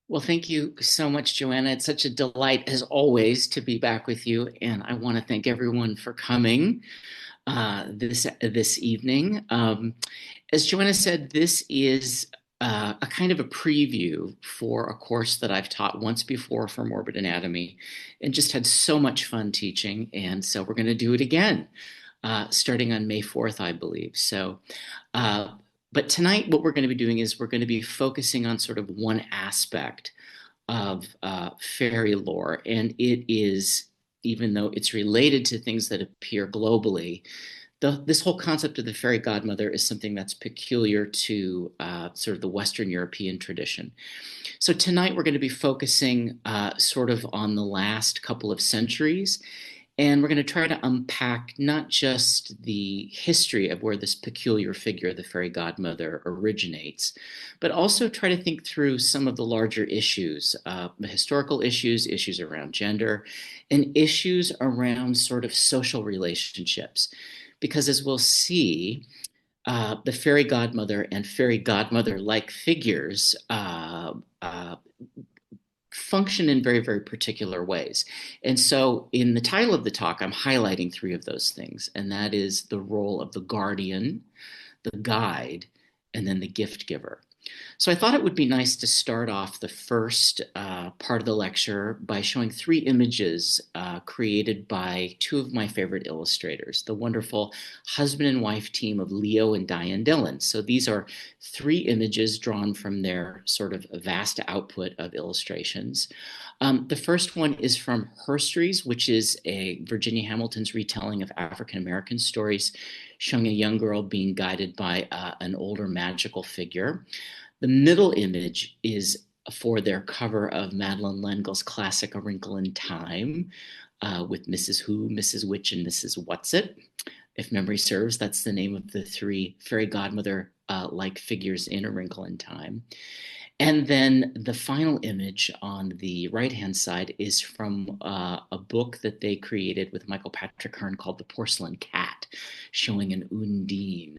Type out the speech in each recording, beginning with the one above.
Well, thank you so much, Joanna. It's such a delight, as always, to be back with you. And I want to thank everyone for coming this evening. As Joanna said, this is a kind of a preview for a course that I've taught once before for Morbid Anatomy and just had so much fun teaching. And so we're going to do it again, starting on May 4th, I believe. Uh, but tonight, what we're going to be doing is we're going to be focusing on sort of one aspect of fairy lore. And it is, even though it's related to things that appear globally, this whole concept of the fairy godmother is something that's peculiar to sort of the Western European tradition. So tonight we're going to be focusing sort of on the last couple of centuries, and we're going to try to unpack not just the history of where this peculiar figure, the fairy godmother, originates, but also try to think through some of the larger issues, the historical issues, issues around gender, and issues around sort of social relationships. Because as we'll see, the fairy godmother and fairy godmother-like figures function in very, very particular ways. And so in the title of the talk, I'm highlighting three of those things, and that is the role of the guardian, the guide, and then the gift giver. So I thought it would be nice to start off the first part of the lecture by showing three images created by two of my favorite illustrators, the wonderful husband and wife team of Leo and Diane Dillon. So these are three images drawn from their sort of vast output of illustrations. The first one is from Herstories, which is a Virginia Hamilton's retelling of African American stories, showing a young girl being guided by an older magical figure. The middle image is for their cover of Madeline L'Engle's classic A Wrinkle in Time, with Mrs. Who, Mrs. Which, and Mrs. Whatsit. If memory serves, that's the name of the three fairy godmother-like figures in A Wrinkle in Time. And then the final image on the right-hand side is from a book that they created with Michael Patrick Hearn called The Porcelain Cat, showing an undine,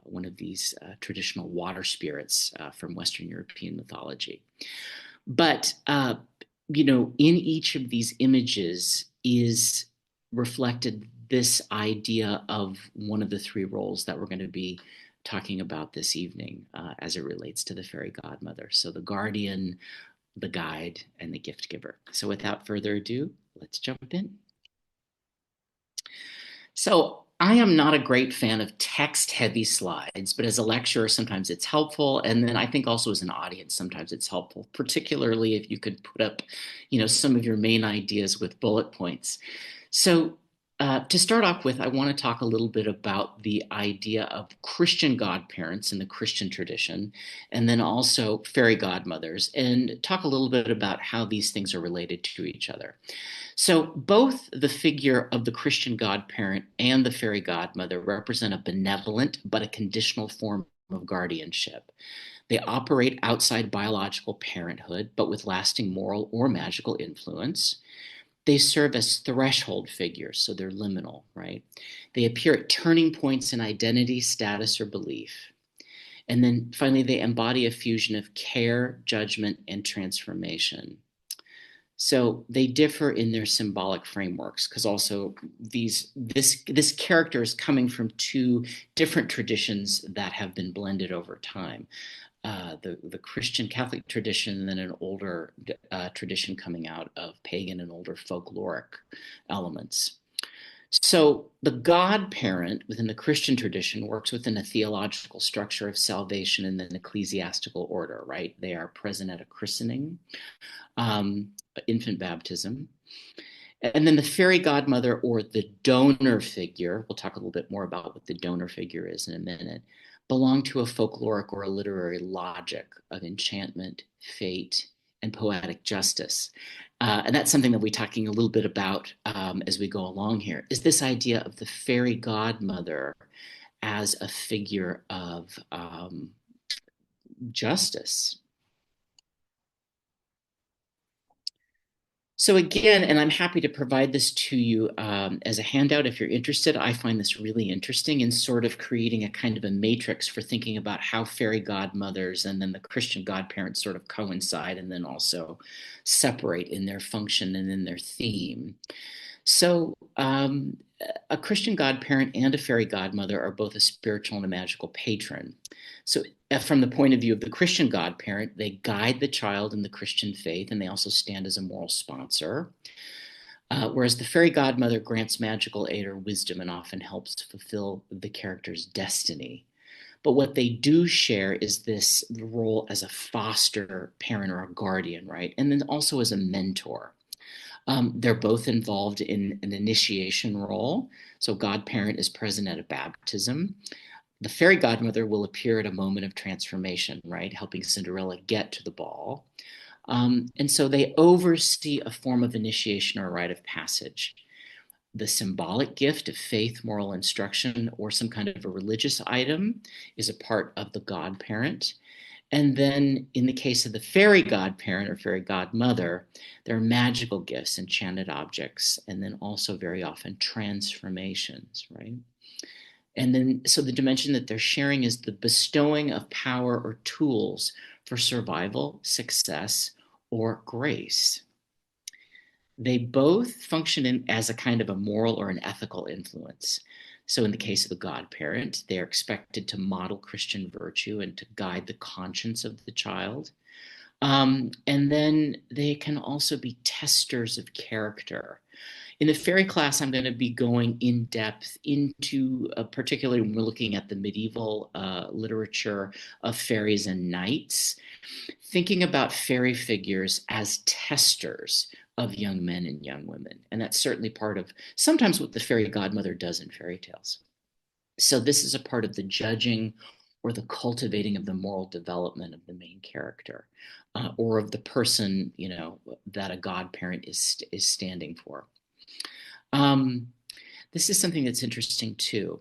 one of these traditional water spirits from Western European mythology. But, in each of these images is reflected this idea of one of the three roles that we're going to be talking about this evening as it relates to the fairy godmother. So the guardian, the guide, and the gift giver. So without further ado, let's jump in. So I am not a great fan of text-heavy slides, but as a lecturer, sometimes it's helpful. And then I think also as an audience, sometimes it's helpful, particularly if you could put up, some of your main ideas with bullet points. So to start off with, I want to talk a little bit about the idea of Christian godparents in the Christian tradition, and then also fairy godmothers, and talk a little bit about how these things are related to each other. So both the figure of the Christian godparent and the fairy godmother represent a benevolent but a conditional form of guardianship. They operate outside biological parenthood, but with lasting moral or magical influence. They serve as threshold figures, so they're liminal, right? They appear at turning points in identity, status, or belief. And then finally, they embody a fusion of care, judgment, and transformation. So they differ in their symbolic frameworks, because also this character is coming from two different traditions that have been blended over time. The Christian Catholic tradition, and then an older tradition coming out of pagan and older folkloric elements. So the godparent within the Christian tradition works within a theological structure of salvation and then ecclesiastical order, right? They are present at a christening, infant baptism. And then the fairy godmother, or the donor figure, we'll talk a little bit more about what the donor figure is in a minute, belong to a folkloric or a literary logic of enchantment, fate, and poetic justice. And that's something that we're talking a little bit about as we go along here, is this idea of the fairy godmother as a figure of justice. So again, and I'm happy to provide this to you as a handout if you're interested. I find this really interesting in sort of creating a kind of a matrix for thinking about how fairy godmothers and then the Christian godparents sort of coincide and then also separate in their function and in their theme. So a Christian godparent and a fairy godmother are both a spiritual and a magical patron. So from the point of view of the Christian godparent, they guide the child in the Christian faith, and they also stand as a moral sponsor. Whereas the fairy godmother grants magical aid or wisdom and often helps to fulfill the character's destiny. But what they do share is this role as a foster parent or a guardian, right? And then also as a mentor. They're both involved in an initiation role. So godparent is present at a baptism. The fairy godmother will appear at a moment of transformation, right? Helping Cinderella get to the ball. And so they oversee a form of initiation or a rite of passage. The symbolic gift of faith, moral instruction, or some kind of a religious item is a part of the godparent. And then in the case of the fairy godparent or fairy godmother, there are magical gifts, enchanted objects, and then also very often transformations, right? And then, so the dimension that they're sharing is the bestowing of power or tools for survival, success, or grace. They both function as a kind of a moral or an ethical influence. So in the case of the godparent, they are expected to model Christian virtue and to guide the conscience of the child. And then they can also be testers of character. In the fairy class, I'm going to be going in depth into, particularly when we're looking at the medieval literature of fairies and knights, thinking about fairy figures as testers of young men and young women. And that's certainly part of sometimes what the fairy godmother does in fairy tales. So this is a part of the judging or the cultivating of the moral development of the main character, or of the person, you know, that a godparent is standing for. This is something that's interesting too.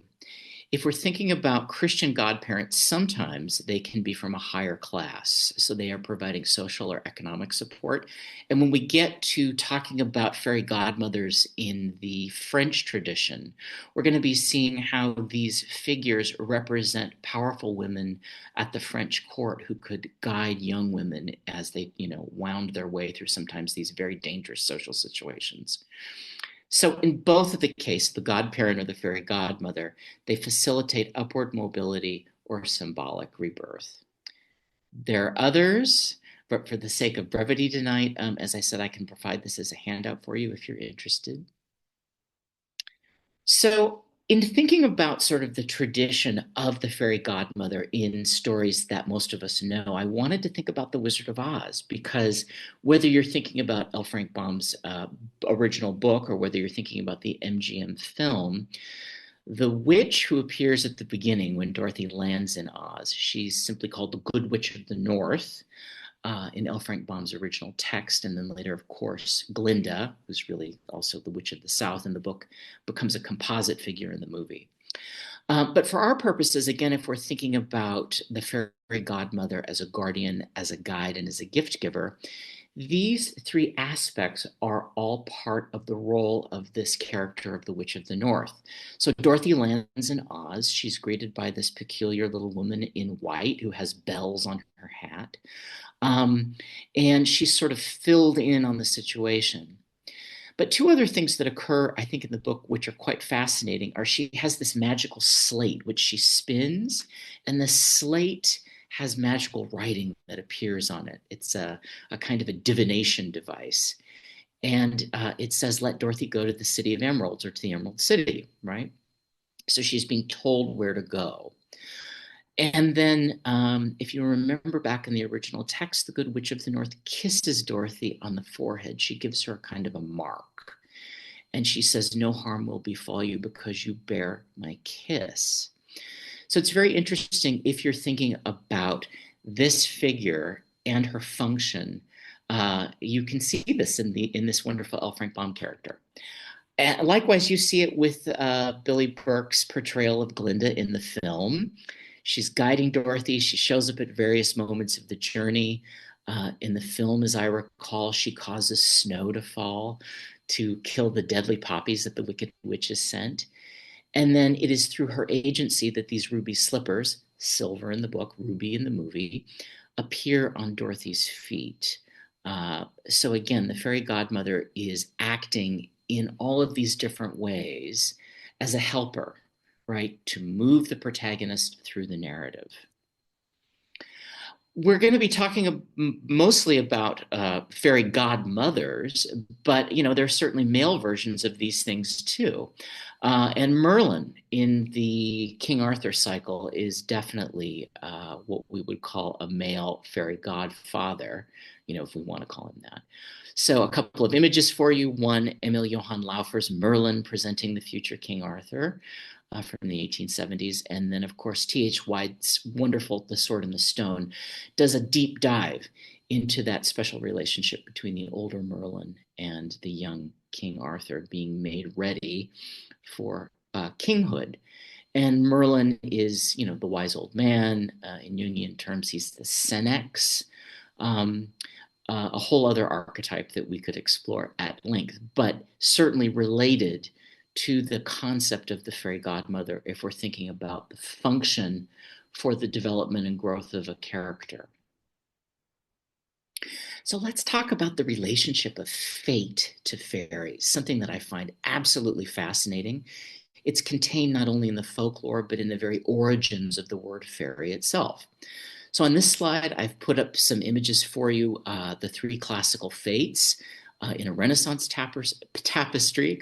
If we're thinking about Christian godparents, sometimes they can be from a higher class. So they are providing social or economic support. And when we get to talking about fairy godmothers in the French tradition, we're going to be seeing how these figures represent powerful women at the French court who could guide young women as they, you know, wound their way through sometimes these very dangerous social situations. So in both of the cases, the godparent or the fairy godmother, they facilitate upward mobility or symbolic rebirth. There are others, but for the sake of brevity tonight, as I said, I can provide this as a handout for you if you're interested. So in thinking about sort of the tradition of the fairy godmother in stories that most of us know, I wanted to think about the Wizard of Oz, because whether you're thinking about L. Frank Baum's original book or whether you're thinking about the MGM film, the witch who appears at the beginning when Dorothy lands in Oz, she's simply called the Good Witch of the North in L. Frank Baum's original text. And then later, of course, Glinda, who's really also the Witch of the South in the book, becomes a composite figure in the movie. But for our purposes, again, if we're thinking about the fairy godmother as a guardian, as a guide, and as a gift giver, these three aspects are all part of the role of this character of the Witch of the North. So Dorothy lands in Oz. She's greeted by this peculiar little woman in white who has bells on her hat. And she's sort of filled in on the situation. But two other things that occur, I think, in the book, which are quite fascinating, are she has this magical slate, which she spins, and the slate has magical writing that appears on it. It's a kind of a divination device. And it says, let Dorothy go to the City of Emeralds, or to the Emerald City, right? So she's being told where to go. And then if you remember back in the original text, the Good Witch of the North kisses Dorothy on the forehead. She gives her a kind of a mark. And she says, no harm will befall you because you bear my kiss. So it's very interesting if you're thinking about this figure and her function. You can see this in this wonderful L. Frank Baum character. And likewise, you see it with Billy Burke's portrayal of Glinda in the film. She's guiding Dorothy. She shows up at various moments of the journey. In the film, as I recall, she causes snow to fall to kill the deadly poppies that the wicked witches sent. And then it is through her agency that these ruby slippers, silver in the book, ruby in the movie, appear on Dorothy's feet. So again, the fairy godmother is acting in all of these different ways as a helper, right, to move the protagonist through the narrative. We're going to be talking mostly about fairy godmothers, but there are certainly male versions of these things too. And Merlin in the King Arthur cycle is definitely what we would call a male fairy godfather, if we want to call him that. So a couple of images for you. One, Emil Johann Laufer's Merlin presenting the future King Arthur. From the 1870s. And then, of course, T.H. White's wonderful The Sword and the Stone does a deep dive into that special relationship between the older Merlin and the young King Arthur being made ready for kinghood. And Merlin is, the wise old man. In Jungian terms, he's the senex. A whole other archetype that we could explore at length, but certainly related to the concept of the fairy godmother if we're thinking about the function for the development and growth of a character. So let's talk about the relationship of fate to fairies, something that I find absolutely fascinating. It's contained not only in the folklore, but in the very origins of the word fairy itself. So on this slide, I've put up some images for you, the three classical fates in a Renaissance tapestry,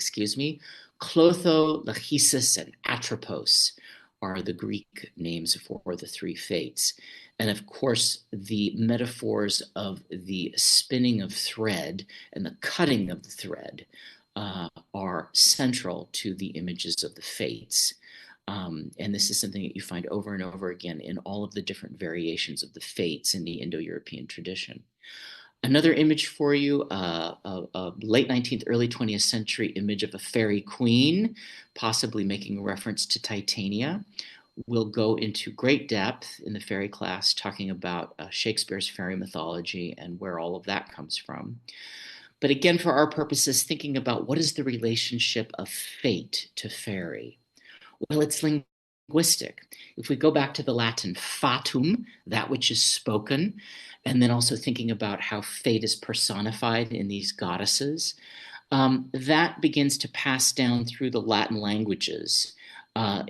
Clotho, Lachesis, and Atropos are the Greek names for the three fates. And of course, the metaphors of the spinning of thread and the cutting of the thread are central to the images of the fates. And this is something that you find over and over again in all of the different variations of the fates in the Indo-European tradition. Another image for you, a late 19th, early 20th century image of a fairy queen, possibly making reference to Titania. We'll go into great depth in the fairy class talking about Shakespeare's fairy mythology and where all of that comes from. But again, for our purposes, thinking about what is the relationship of fate to fairy? Well, it's linguistic. If we go back to the Latin fatum, that which is spoken, and then also thinking about how fate is personified in these goddesses, that begins to pass down through the Latin languages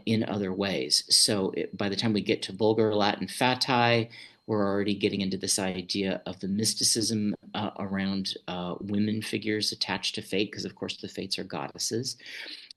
in other ways. So by the time we get to Vulgar Latin fati, we're already getting into this idea of the mysticism around women figures attached to fate, because of course the fates are goddesses.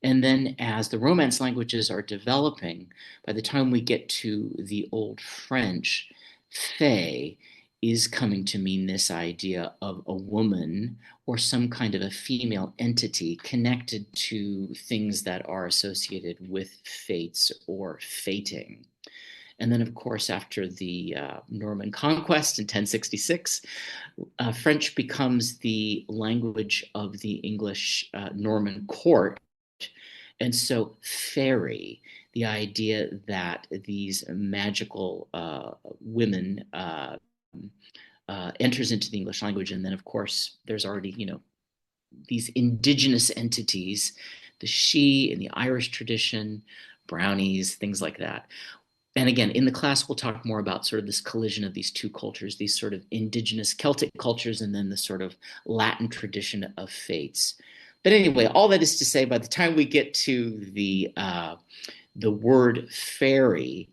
And then as the Romance languages are developing, by the time we get to the Old French, fée is coming to mean this idea of a woman or some kind of a female entity connected to things that are associated with fates or fating. And then, of course, after the Norman conquest in 1066, French becomes the language of the English Norman court. And so fairy, the idea that these magical women enters into the English language. And then, of course, there's already, these indigenous entities, the she in the Irish tradition, brownies, things like that. And again, in the class, we'll talk more about sort of this collision of these two cultures, these sort of indigenous Celtic cultures, and then the sort of Latin tradition of fates. But anyway, all that is to say, by the time we get to the word fairy,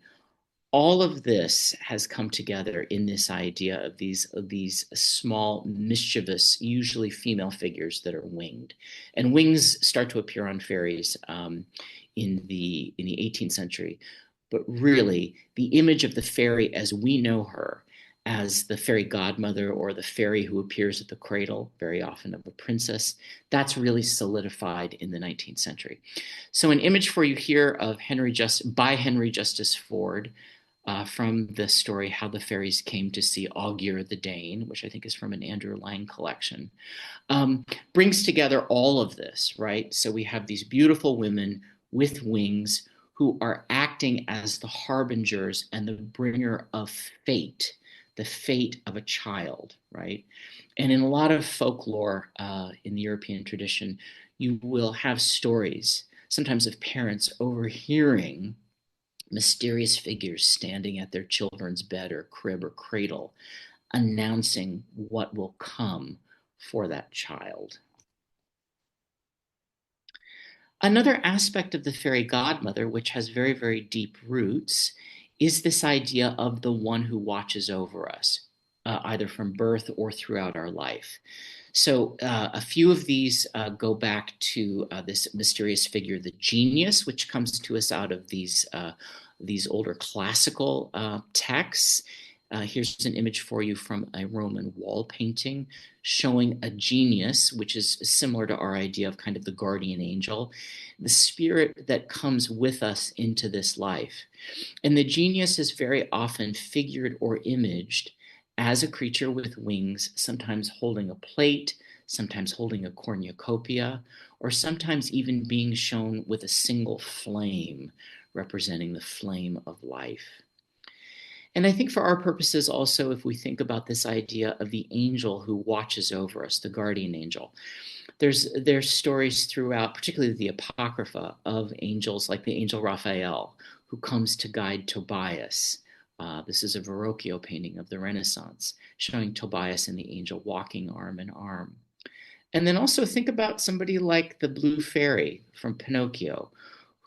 all of this has come together in this idea of these small, mischievous, usually female figures that are winged. And wings start to appear on fairies in the 18th century. But really, the image of the fairy as we know her, as the fairy godmother or the fairy who appears at the cradle, very often of a princess, that's really solidified in the 19th century. So an image for you here of by Henry Justice Ford from the story How the Fairies Came to See Augur the Dane, which I think is from an Andrew Lang collection, brings together all of this, right? So we have these beautiful women with wings who are acting as the harbingers and the bringer of fate the fate of a child, right? And in a lot of folklore in the European tradition, you will have stories, sometimes of parents overhearing mysterious figures standing at their children's bed or crib or cradle, announcing what will come for that child. Another aspect of the fairy godmother, which has very, very deep roots, is this idea of the one who watches over us, either from birth or throughout our life. So a few of these go back to this mysterious figure, the genius, which comes to us out of these older classical texts. Here's an image for you from a Roman wall painting showing a genius, which is similar to our idea of kind of the guardian angel, the spirit that comes with us into this life. And the genius is very often figured or imaged as a creature with wings, sometimes holding a plate, sometimes holding a cornucopia, or sometimes even being shown with a single flame, representing the flame of life. And I think for our purposes also, if we think about this idea of the angel who watches over us, the guardian angel, there's stories throughout, particularly the Apocrypha, of angels like the angel Raphael, who comes to guide Tobias. This is a Verrocchio painting of the Renaissance, showing Tobias and the angel walking arm in arm. And then also think about somebody like the Blue Fairy from Pinocchio,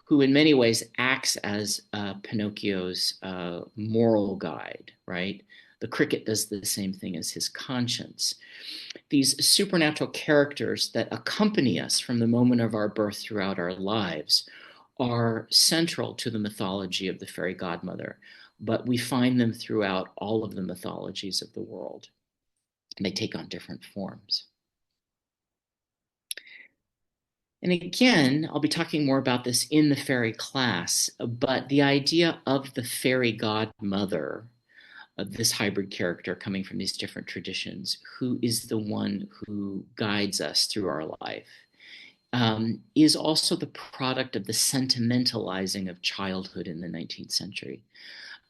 who in many ways acts as Pinocchio's moral guide, right? The cricket does the same thing as his conscience. These supernatural characters that accompany us from the moment of our birth throughout our lives are central to the mythology of the fairy godmother, but we find them throughout all of the mythologies of the world. And they take on different forms. And again, I'll be talking more about this in the fairy class, but the idea of the fairy godmother, this hybrid character coming from these different traditions, who is the one who guides us through our life, is also the product of the sentimentalizing of childhood in the 19th century.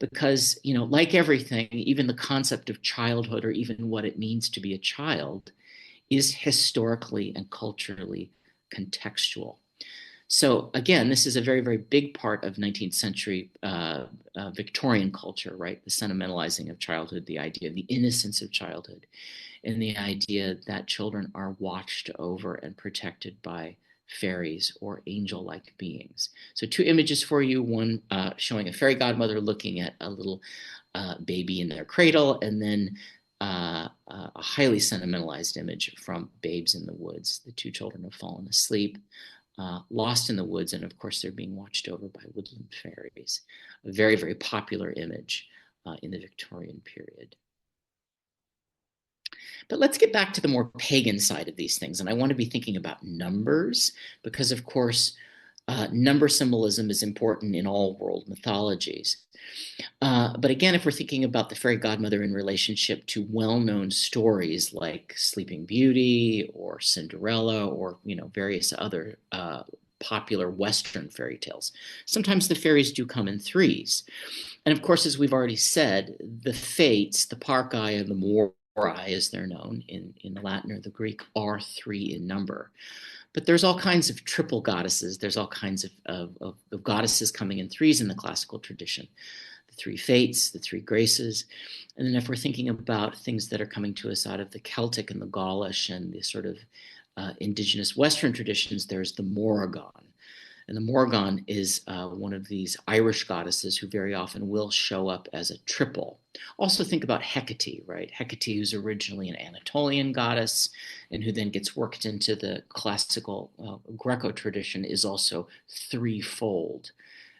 Because, you know, like everything, even the concept of childhood or even what it means to be a child is historically and culturally contextual. So again, this is a very, very big part of 19th century Victorian culture, right? The sentimentalizing of childhood, the idea of the innocence of childhood, and the idea that children are watched over and protected by fairies or angel-like beings. So two images for you, one showing a fairy godmother looking at a little baby in their cradle, and then a highly sentimentalized image from Babes in the Woods. The two children have fallen asleep, lost in the woods, and of course they're being watched over by woodland fairies. A very, very popular image in the Victorian period. But let's get back to the more pagan side of these things. And I want to be thinking about numbers because, of course, number symbolism is important in all world mythologies. But again, if we're thinking about the fairy godmother in relationship to well-known stories like Sleeping Beauty or Cinderella or, you know, various other popular Western fairy tales, sometimes the fairies do come in threes. And of course, as we've already said, the fates, the Parcae and the Morai, as they're known in the Latin or the Greek, are three in number. But there's all kinds of triple goddesses. There's all kinds of goddesses coming in threes in the classical tradition. The three fates, the three graces. And then if we're thinking about things that are coming to us out of the Celtic and the Gaulish and the sort of indigenous Western traditions, there's the Morrigan. And the Morrigan is one of these Irish goddesses who very often will show up as a triple. Also think about Hecate, right? Hecate, who's originally an Anatolian goddess and who then gets worked into the classical Greco tradition, is also threefold.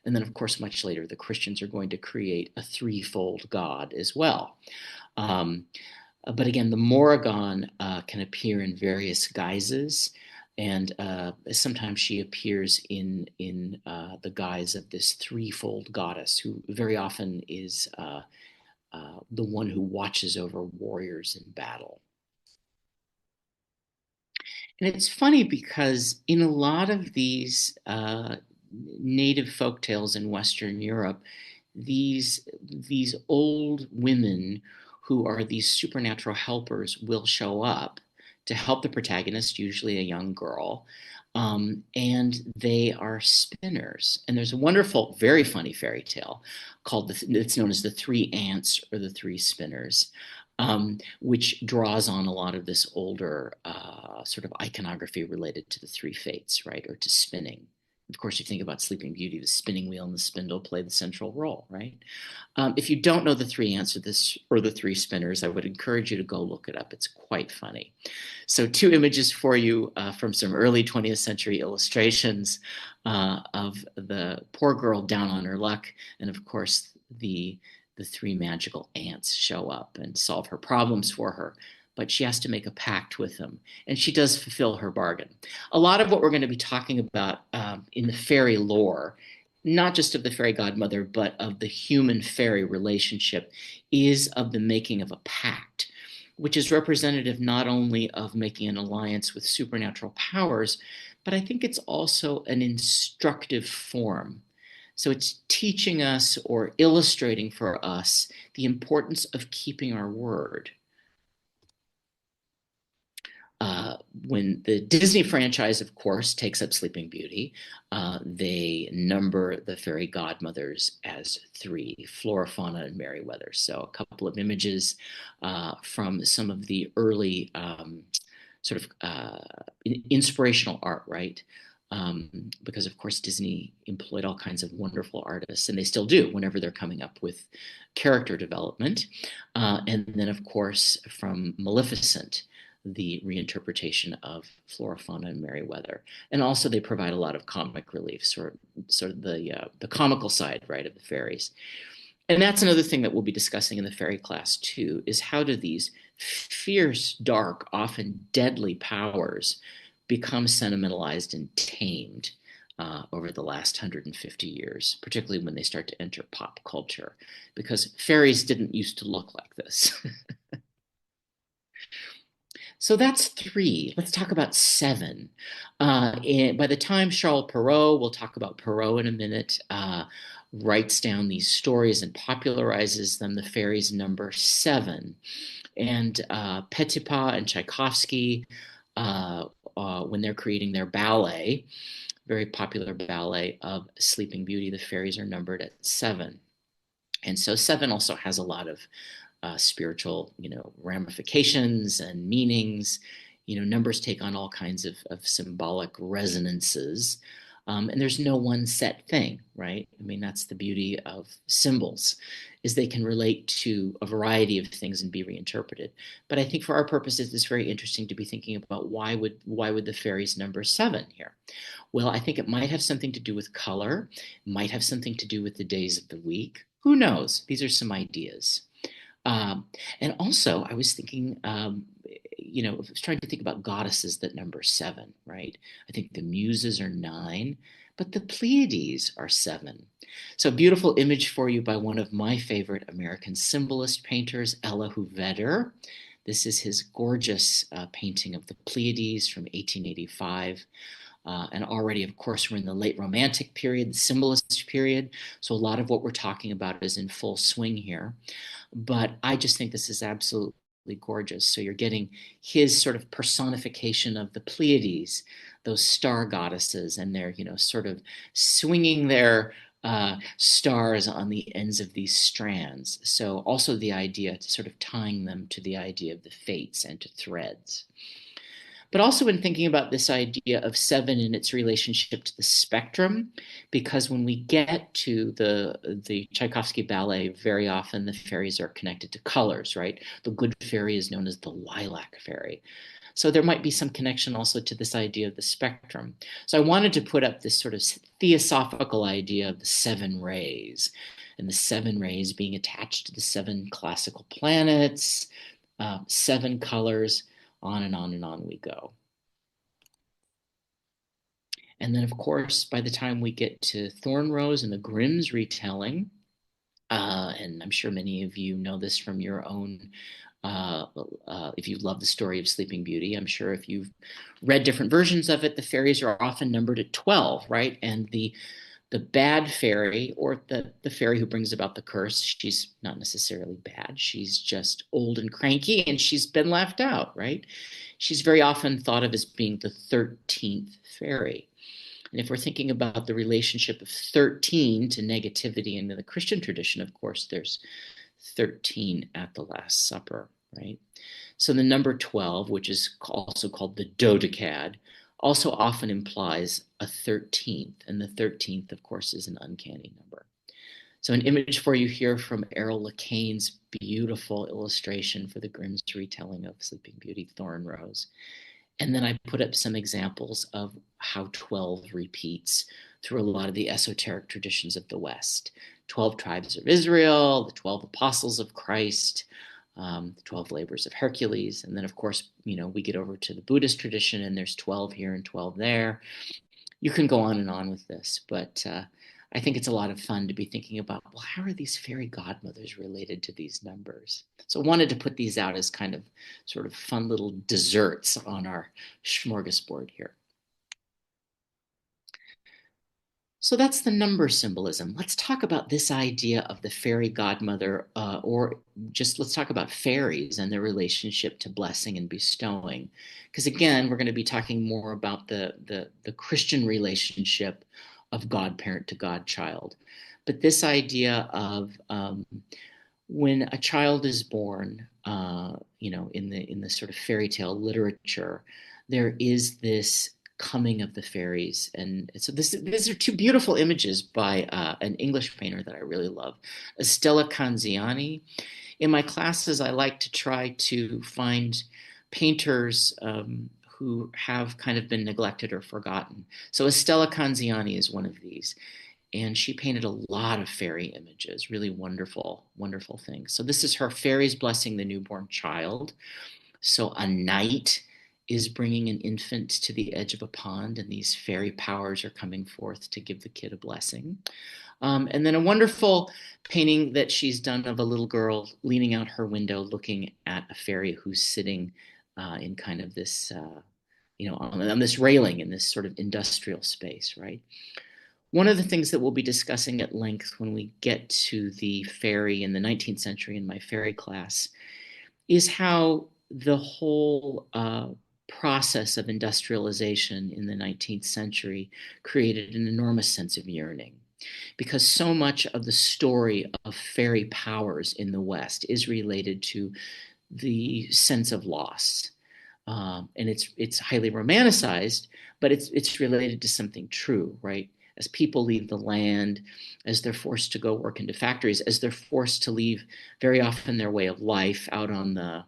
And then, of course, much later, the Christians are going to create a threefold God as well. But again, the Morrigan can appear in various guises. And sometimes she appears in the guise of this threefold goddess, who very often is the one who watches over warriors in battle. And it's funny because in a lot of these native folk tales in Western Europe, these old women who are these supernatural helpers, will show up to help the protagonist, usually a young girl. And they are spinners. And there's a wonderful, very funny fairy tale called, it's known as the Three Ants or the Three Spinners, which draws on a lot of this older sort of iconography related to the three fates, right, or to spinning. Of course, you think about Sleeping Beauty, the spinning wheel and the spindle play the central role, right? If you don't know the Three Ants or the Three Spinners, I would encourage you to go look it up. It's quite funny. So 2 images for you from some early 20th century illustrations of the poor girl down on her luck. And of course, the three magical ants show up and solve her problems for her. But she has to make a pact with them. And she does fulfill her bargain. A lot of what we're going to be talking about in the fairy lore, not just of the fairy godmother, but of the human-fairy relationship, is of the making of a pact, which is representative not only of making an alliance with supernatural powers, but I think it's also an instructive form. So it's teaching us or illustrating for us the importance of keeping our word. When the Disney franchise, of course, takes up Sleeping Beauty, they number the fairy godmothers as 3, Flora, Fauna, and Merryweather. So a couple of images from some of the early sort of inspirational art, right? Because, of course, Disney employed all kinds of wonderful artists, and they still do whenever they're coming up with character development. And then, of course, from Maleficent, the reinterpretation of Flora, Fauna, and Merryweather. And also they provide a lot of comic relief, sort of the comical side, right, of the fairies. And that's another thing that we'll be discussing in the fairy class too, is how do these fierce, dark, often deadly powers become sentimentalized and tamed over the last 150 years, particularly when they start to enter pop culture, because fairies didn't used to look like this. So that's 3. Let's talk about 7. And by the time Charles Perrault, we'll talk about Perrault in a minute, writes down these stories and popularizes them, the fairies number 7. And Petipa and Tchaikovsky, when they're creating their ballet, very popular ballet of Sleeping Beauty, the fairies are numbered at 7. And so 7 also has a lot of spiritual, ramifications and meanings. Numbers take on all kinds of symbolic resonances. And there's no one set thing, right? I mean, that's the beauty of symbols, is they can relate to a variety of things and be reinterpreted. But I think for our purposes, it's very interesting to be thinking about why would the fairies number 7 here? Well, I think it might have something to do with color, might have something to do with the days of the week. Who knows? These are some ideas. And also, I was thinking, I was trying to think about goddesses that number 7, right? I think the Muses are 9, but the Pleiades are 7. So a beautiful image for you by one of my favorite American symbolist painters, Elihu Vedder. This is his gorgeous painting of the Pleiades from 1885. And already, of course, we're in the late Romantic period, the symbolist period. So a lot of what we're talking about is in full swing here. But I just think this is absolutely gorgeous. So you're getting his sort of personification of the Pleiades, those star goddesses, and they're, sort of swinging their stars on the ends of these strands. So also the idea to sort of tying them to the idea of the fates and to threads. But also in thinking about this idea of 7 and its relationship to the spectrum, because when we get to the Tchaikovsky ballet, very often the fairies are connected to colors, right? The good fairy is known as the lilac fairy. So there might be some connection also to this idea of the spectrum. So I wanted to put up this sort of theosophical idea of the 7 rays, and the 7 rays being attached to the 7 classical planets, 7 colors, on and on and on we go. And then, of course, by the time we get to Thorn Rose and the Grimm's retelling, and I'm sure many of you know this from your own, if you love the story of Sleeping Beauty, I'm sure if you've read different versions of it, the fairies are often numbered at 12, right? And the The bad fairy, or the fairy who brings about the curse, she's not necessarily bad. She's just old and cranky, and she's been left out, right? She's very often thought of as being the 13th fairy. And if we're thinking about the relationship of 13 to negativity in the Christian tradition, of course, there's 13 at the Last Supper, right? So the number 12, which is also called the dodecad, also often implies a 13th. And the 13th, of course, is an uncanny number. So an image for you here from Errol Lacane's beautiful illustration for the Grimm's retelling of Sleeping Beauty, Thorn Rose. And then I put up some examples of how 12 repeats through a lot of the esoteric traditions of the West. 12 tribes of Israel, the 12 apostles of Christ, the 12 labors of Hercules. And then, of course, we get over to the Buddhist tradition, and there's 12 here and 12 there. You can go on and on with this, but I think it's a lot of fun to be thinking about, well, how are these fairy godmothers related to these numbers? So I wanted to put these out as kind of sort of fun little desserts on our smorgasbord here. So that's the number symbolism. Let's talk about this idea of the fairy godmother, or just let's talk about fairies and their relationship to blessing and bestowing. Because again, we're going to be talking more about the Christian relationship of godparent to godchild. But this idea of when a child is born, in the sort of fairy tale literature, there is this coming of the fairies. And so these are two beautiful images by an English painter that I really love, Estella Canziani. In my classes, I like to try to find painters who have kind of been neglected or forgotten. So Estella Canziani is one of these. And she painted a lot of fairy images, really wonderful, wonderful things. So this is her fairies blessing the newborn child. So a knight is bringing an infant to the edge of a pond, and these fairy powers are coming forth to give the kid a blessing. And then a wonderful painting that she's done of a little girl leaning out her window looking at a fairy who's sitting in kind of this, on this railing in this sort of industrial space, right? One of the things that we'll be discussing at length when we get to the fairy in the 19th century in my fairy class is how the whole process of industrialization in the 19th century created an enormous sense of yearning, because so much of the story of fairy powers in the West is related to the sense of loss. And it's highly romanticized, but it's related to something true, right? As people leave the land, as they're forced to go work into factories, as they're forced to leave very often their way of life out on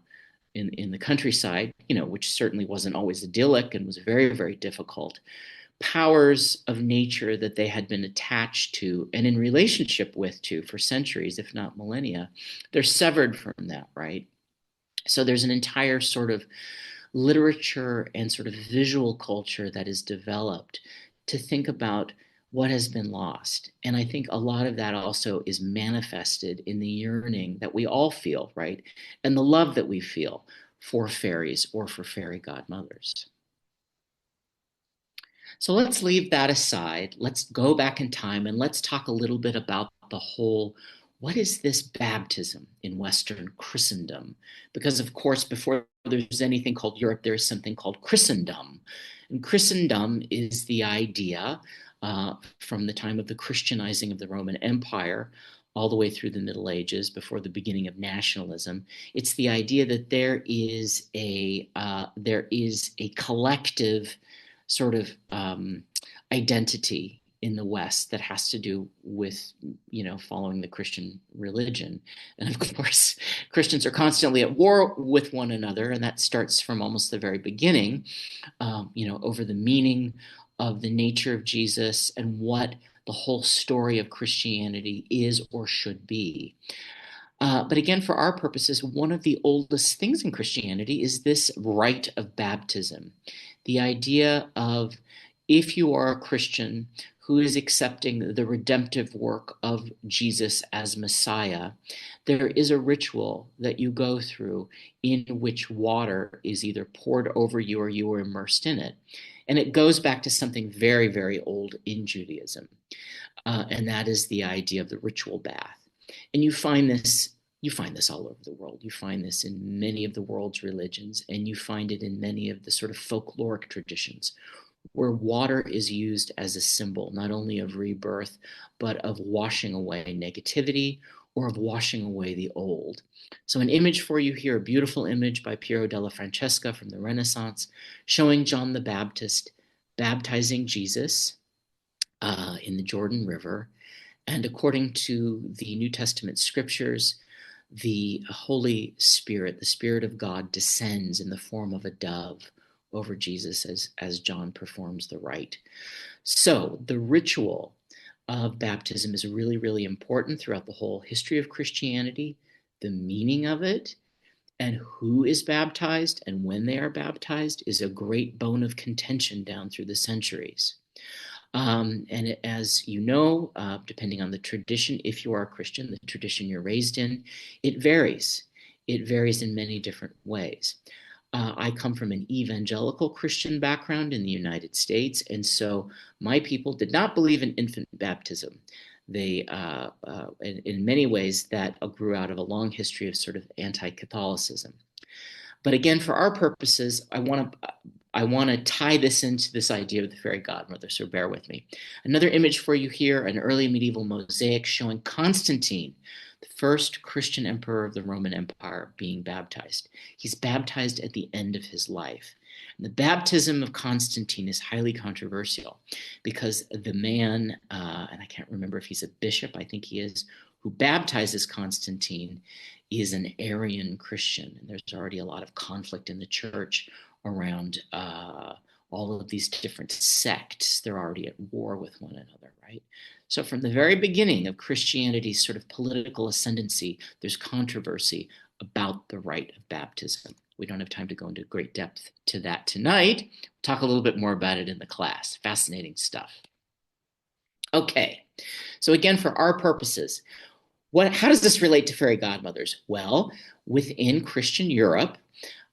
in the countryside, which certainly wasn't always idyllic and was very, very difficult. Powers of nature that they had been attached to and in relationship with for centuries, if not millennia, they're severed from that, right? So there's an entire sort of literature and sort of visual culture that is developed to think about what has been lost. And I think a lot of that also is manifested in the yearning that we all feel, right? And the love that we feel for fairies or for fairy godmothers. So let's leave that aside. Let's go back in time and let's talk a little bit about the whole, what is this baptism in Western Christendom? Because of course, before there's anything called Europe, there's something called Christendom. And Christendom is the idea from the time of the Christianizing of the Roman Empire all the way through the Middle Ages, before the beginning of nationalism. It's the idea that there is a collective sort of identity in the West that has to do with, following the Christian religion. And of course, Christians are constantly at war with one another, and that starts from almost the very beginning, over the meaning of the nature of Jesus and what the whole story of Christianity is or should be. But again, for our purposes, one of the oldest things in Christianity is this rite of baptism. The idea of, if you are a Christian who is accepting the redemptive work of Jesus as Messiah, there is a ritual that you go through in which water is either poured over you or you are immersed in it. And it goes back to something very, very old in Judaism. and that is the idea of the ritual bath. And you find this all over the world. You find this in many of the world's religions, and you find it in many of the sort of folkloric traditions where water is used as a symbol, not only of rebirth, but of washing away negativity or of washing away the old. So, an image for you here, a beautiful image by Piero della Francesca from the Renaissance, showing John the Baptist baptizing Jesus in the Jordan River. And according to the New Testament scriptures, the Holy Spirit, the Spirit of God, descends in the form of a dove over Jesus as John performs the rite. So the ritual of baptism is really, really important throughout the whole history of Christianity, the meaning of it, and who is baptized and when they are baptized is a great bone of contention down through the centuries. And as you know, depending on the tradition, if you are a Christian, the tradition you're raised in, it varies. It varies in many different ways. I come from an evangelical Christian background in the United States, and so my people did not believe in infant baptism. They, in many ways, that grew out of a long history of sort of anti-Catholicism. But again, for our purposes, I want to tie this into this idea of the fairy godmother, so bear with me. Another image for you here, an early medieval mosaic showing Constantine, the first Christian emperor of the Roman Empire, being baptized. He's baptized at the end of his life. And the baptism of Constantine is highly controversial because the man, and I can't remember if he's a bishop, I think he is, who baptizes Constantine is an Arian Christian. And there's already a lot of conflict in the church around all of these different sects. They're already at war with one another, right? So from the very beginning of Christianity's sort of political ascendancy, there's controversy about the rite of baptism. We don't have time to go into great depth to that tonight. We'll talk a little bit more about it in the class. Fascinating stuff. Okay, so again, for our purposes, how does this relate to fairy godmothers? Well, within Christian Europe,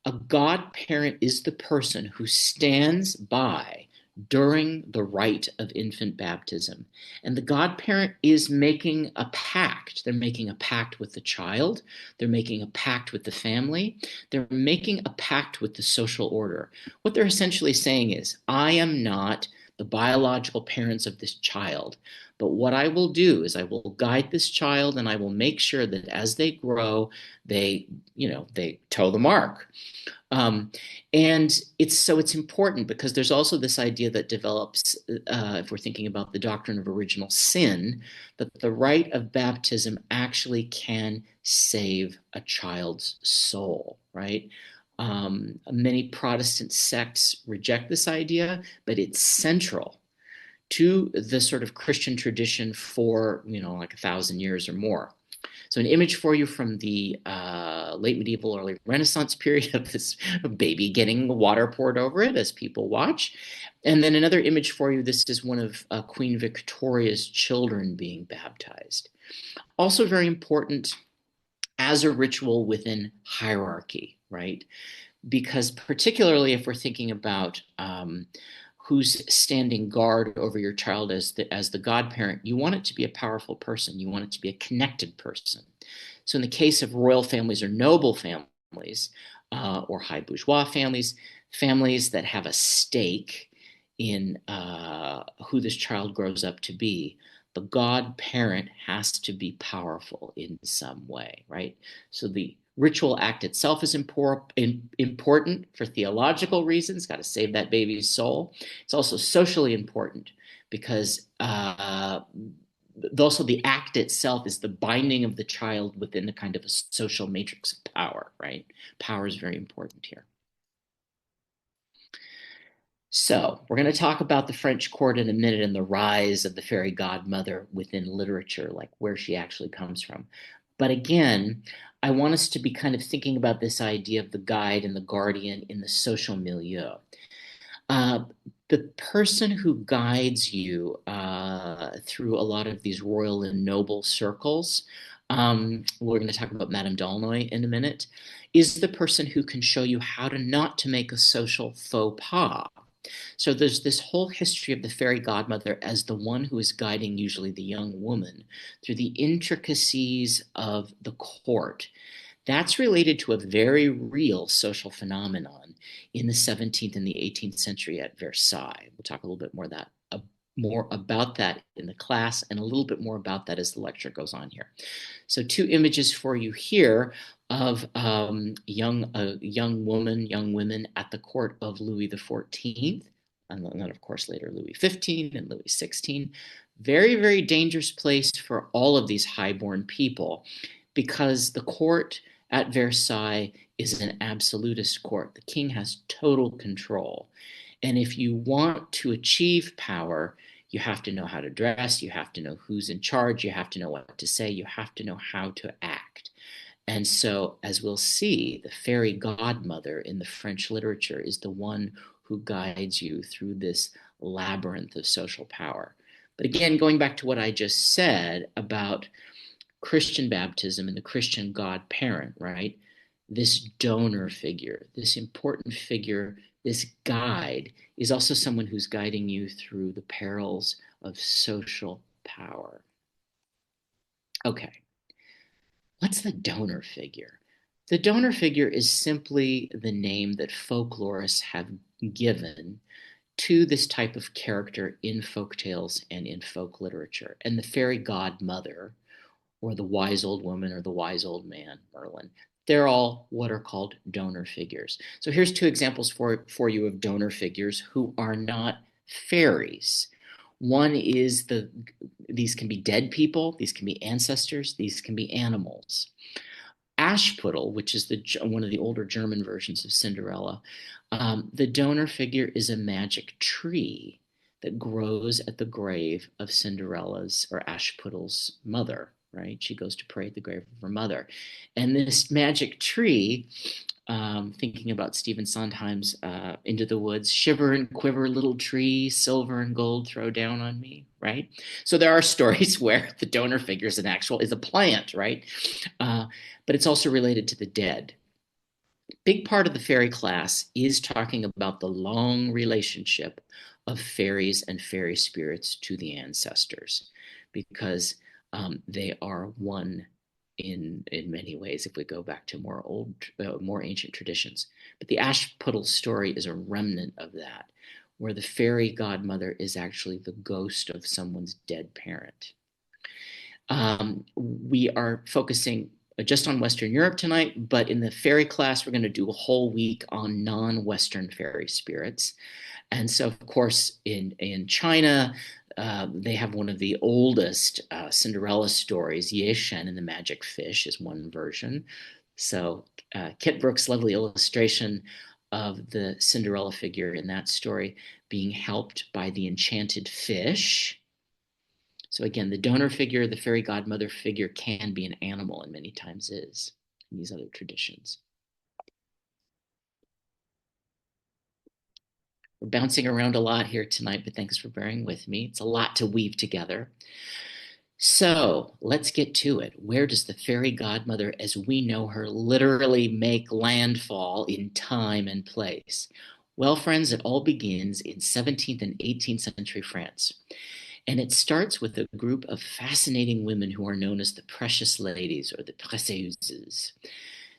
a godparent is the person who stands by during the rite of infant baptism. And the godparent is making a pact. They're making a pact with the child. They're making a pact with the family. They're making a pact with the social order. What they're essentially saying is, I am not the biological parents of this child, but what I will do is I will guide this child and I will make sure that as they grow, they toe the mark. And it's important because there's also this idea that develops, if we're thinking about the doctrine of original sin, that the rite of baptism actually can save a child's soul, right? Many Protestant sects reject this idea, but it's central to the sort of Christian tradition for, like 1,000 years or more. So an image for you from the late medieval, early Renaissance period of this baby getting water poured over it as people watch. And then another image for you, this is one of Queen Victoria's children being baptized. Also very important as a ritual within hierarchy, right? Because particularly if we're thinking about who's standing guard over your child as the godparent, you want it to be a powerful person. You want it to be a connected person. So in the case of royal families or noble families or high bourgeois families, families that have a stake in who this child grows up to be, the godparent has to be powerful in some way, right? So the ritual act itself is important for theological reasons, got to save that baby's soul. It's also socially important because also the act itself is the binding of the child within a kind of a social matrix of power, right? Power is very important here. So we're going to talk about the French court in a minute and the rise of the fairy godmother within literature, like where she actually comes from. But again, I want us to be kind of thinking about this idea of the guide and the guardian in the social milieu. The person who guides you through a lot of these royal and noble circles, we're going to talk about Madame d'Aulnoy in a minute, is the person who can show you how not to make a social faux pas. So there's this whole history of the fairy godmother as the one who is guiding usually the young woman through the intricacies of the court. That's related to a very real social phenomenon in the 17th and the 18th century at Versailles. We'll talk a little bit more about that in the class, and a little bit more about that as the lecture goes on here. So 2 images for you here of young women at the court of Louis XIV, and then of course later Louis XV and Louis XVI. Very, very dangerous place for all of these highborn people, because the court at Versailles is an absolutist court. The king has total control. And if you want to achieve power, you have to know how to dress, you have to know who's in charge, you have to know what to say, you have to know how to act. And so, as we'll see, the fairy godmother in the French literature is the one who guides you through this labyrinth of social power. But again, going back to what I just said about Christian baptism and the Christian godparent, right? This donor figure, this important figure, this guide is also someone who's guiding you through the perils of social power. Okay, what's the donor figure? The donor figure is simply the name that folklorists have given to this type of character in folk tales and in folk literature. And the fairy godmother, or the wise old woman, or the wise old man, Merlin, they're all what are called donor figures. So here's 2 examples for you of donor figures who are not fairies. One is these can be dead people, these can be ancestors, these can be animals. Ashputtel, which is one of the older German versions of Cinderella, the donor figure is a magic tree that grows at the grave of Cinderella's or Ashputtel's mother, right? She goes to pray at the grave of her mother. And this magic tree, thinking about Stephen Sondheim's Into the Woods, shiver and quiver, little tree, silver and gold throw down on me, right? So there are stories where the donor figure is a plant, right? But it's also related to the dead. Big part of the fairy class is talking about the long relationship of fairies and fairy spirits to the ancestors, because they are one in many ways if we go back to more ancient traditions. But the Ashputtel story is a remnant of that, where the fairy godmother is actually the ghost of someone's dead parent. We are focusing just on Western Europe tonight, but in the fairy class, we're going to do a whole week on non-Western fairy spirits. And so, of course, in China, they have one of the oldest Cinderella stories. Ye Shen and the Magic Fish is one version. So Kit Brooks' lovely illustration of the Cinderella figure in that story being helped by the enchanted fish. So again, the donor figure, the fairy godmother figure can be an animal, and many times is in these other traditions. We're bouncing around a lot here tonight, but thanks for bearing with me. It's a lot to weave together. So let's get to it. Where does the fairy godmother, as we know her, literally make landfall in time and place? Well, friends, it all begins in 17th and 18th century France. And it starts with a group of fascinating women who are known as the precious ladies, or the précieuses.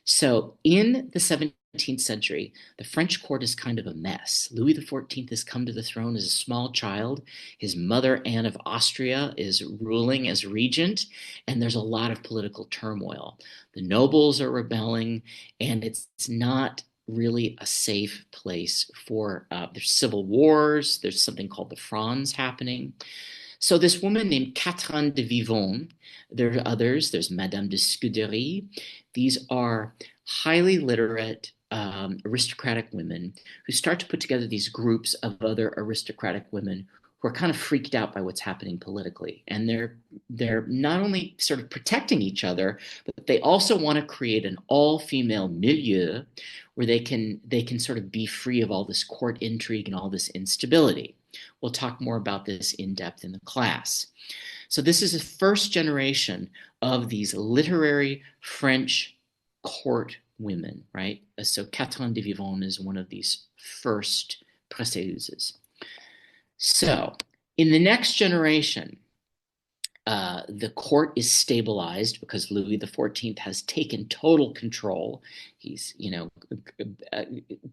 So in the 17th century, the French court is kind of a mess. Louis XIV has come to the throne as a small child. His mother, Anne of Austria, is ruling as regent, and there's a lot of political turmoil. The nobles are rebelling, and it's not really a safe place for there's civil wars. There's something called the Frondes happening. So this woman named Catherine de Vivonne, there are others, there's Madame de Scudéry. These are highly literate, aristocratic women who start to put together these groups of other aristocratic women who are kind of freaked out by what's happening politically. And they're not only sort of protecting each other, but they also want to create an all-female milieu where they can sort of be free of all this court intrigue and all this instability. We'll talk more about this in depth in the class. So this is the first generation of these literary French court women, right? So Catherine de Vivonne is one of these first Préceuses. So in the next generation, the court is stabilized because Louis XIV has taken total control. He's,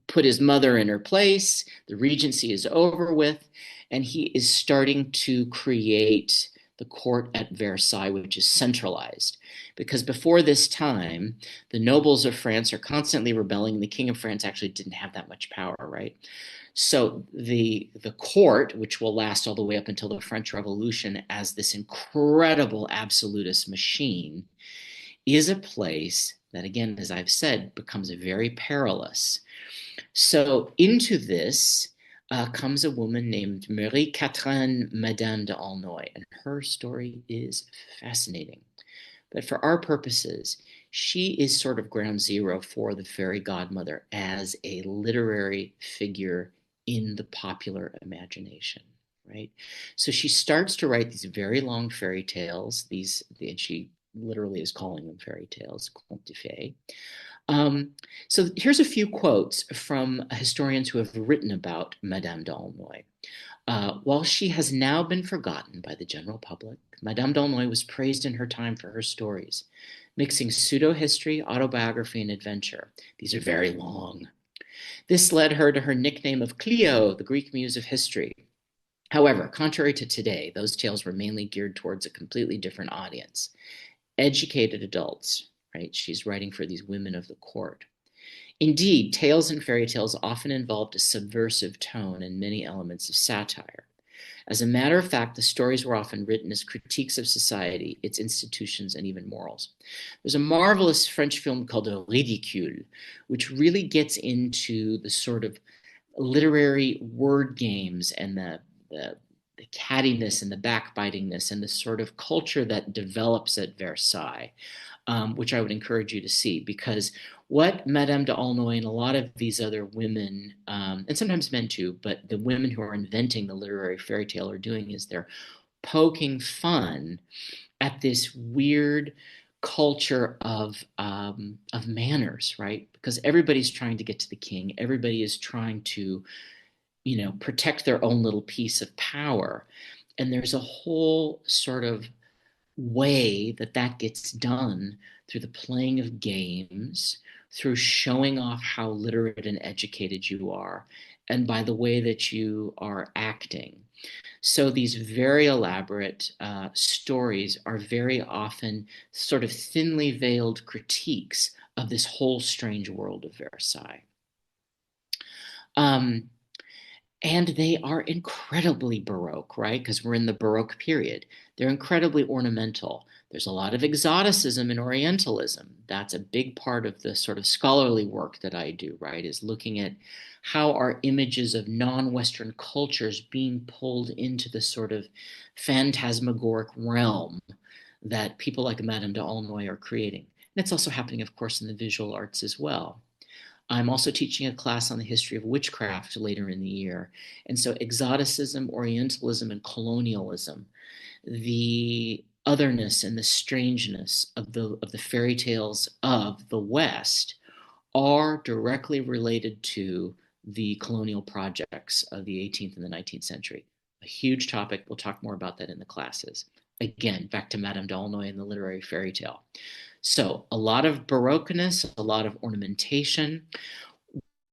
put his mother in her place. The regency is over with, and he is starting to create the court at Versailles, which is centralized. Because before this time, the nobles of France are constantly rebelling. The King of France actually didn't have that much power, right? So the court, which will last all the way up until the French Revolution as this incredible absolutist machine, is a place that, again, as I've said, becomes very perilous. So into this comes a woman named Marie Catherine Madame d'Aulnoy, and her story is fascinating. But for our purposes, she is sort of ground zero for the fairy godmother as a literary figure in the popular imagination, right? So she starts to write these very long fairy tales, and she literally is calling them fairy tales, contes de fées. So here's a few quotes from historians who have written about Madame d'Aulnoy. While she has now been forgotten by the general public, Madame d'Aulnoy was praised in her time for her stories, mixing pseudo-history, autobiography, and adventure. These are very long. This led her to her nickname of Clio, the Greek muse of history. However, contrary to today, those tales were mainly geared towards a completely different audience. Educated adults, right? She's writing for these women of the court. Indeed, tales and fairy tales often involved a subversive tone and many elements of satire. As a matter of fact, the stories were often written as critiques of society, its institutions, and even morals. There's a marvelous French film called Le Ridicule, which really gets into the sort of literary word games and the cattiness and the backbitingness and the sort of culture that develops at Versailles, which I would encourage you to see, because what Madame d'Aulnoy and a lot of these other women, and sometimes men too, but the women who are inventing the literary fairy tale are doing is they're poking fun at this weird culture of manners, right? Because everybody's trying to get to the king. Everybody is trying to, protect their own little piece of power. And there's a whole sort of way that gets done through the playing of games, through showing off how literate and educated you are, and by the way that you are acting. So these very elaborate stories are very often sort of thinly veiled critiques of this whole strange world of Versailles. And they are incredibly Baroque, right? Because we're in the Baroque period. They're incredibly ornamental. There's a lot of exoticism and Orientalism. That's a big part of the sort of scholarly work that I do, right? Is looking at how are images of non-Western cultures being pulled into the sort of phantasmagoric realm that people like Madame d'Aulnoy are creating. And it's also happening, of course, in the visual arts as well. I'm also teaching a class on the history of witchcraft later in the year. And so exoticism, Orientalism, and colonialism, the otherness and the strangeness of the fairy tales of the West are directly related to the colonial projects of the 18th and the 19th century. A huge topic. We'll talk more about that in the classes. Again, back to Madame d'Aulnoy and the literary fairy tale. So a lot of Baroqueness, a lot of ornamentation.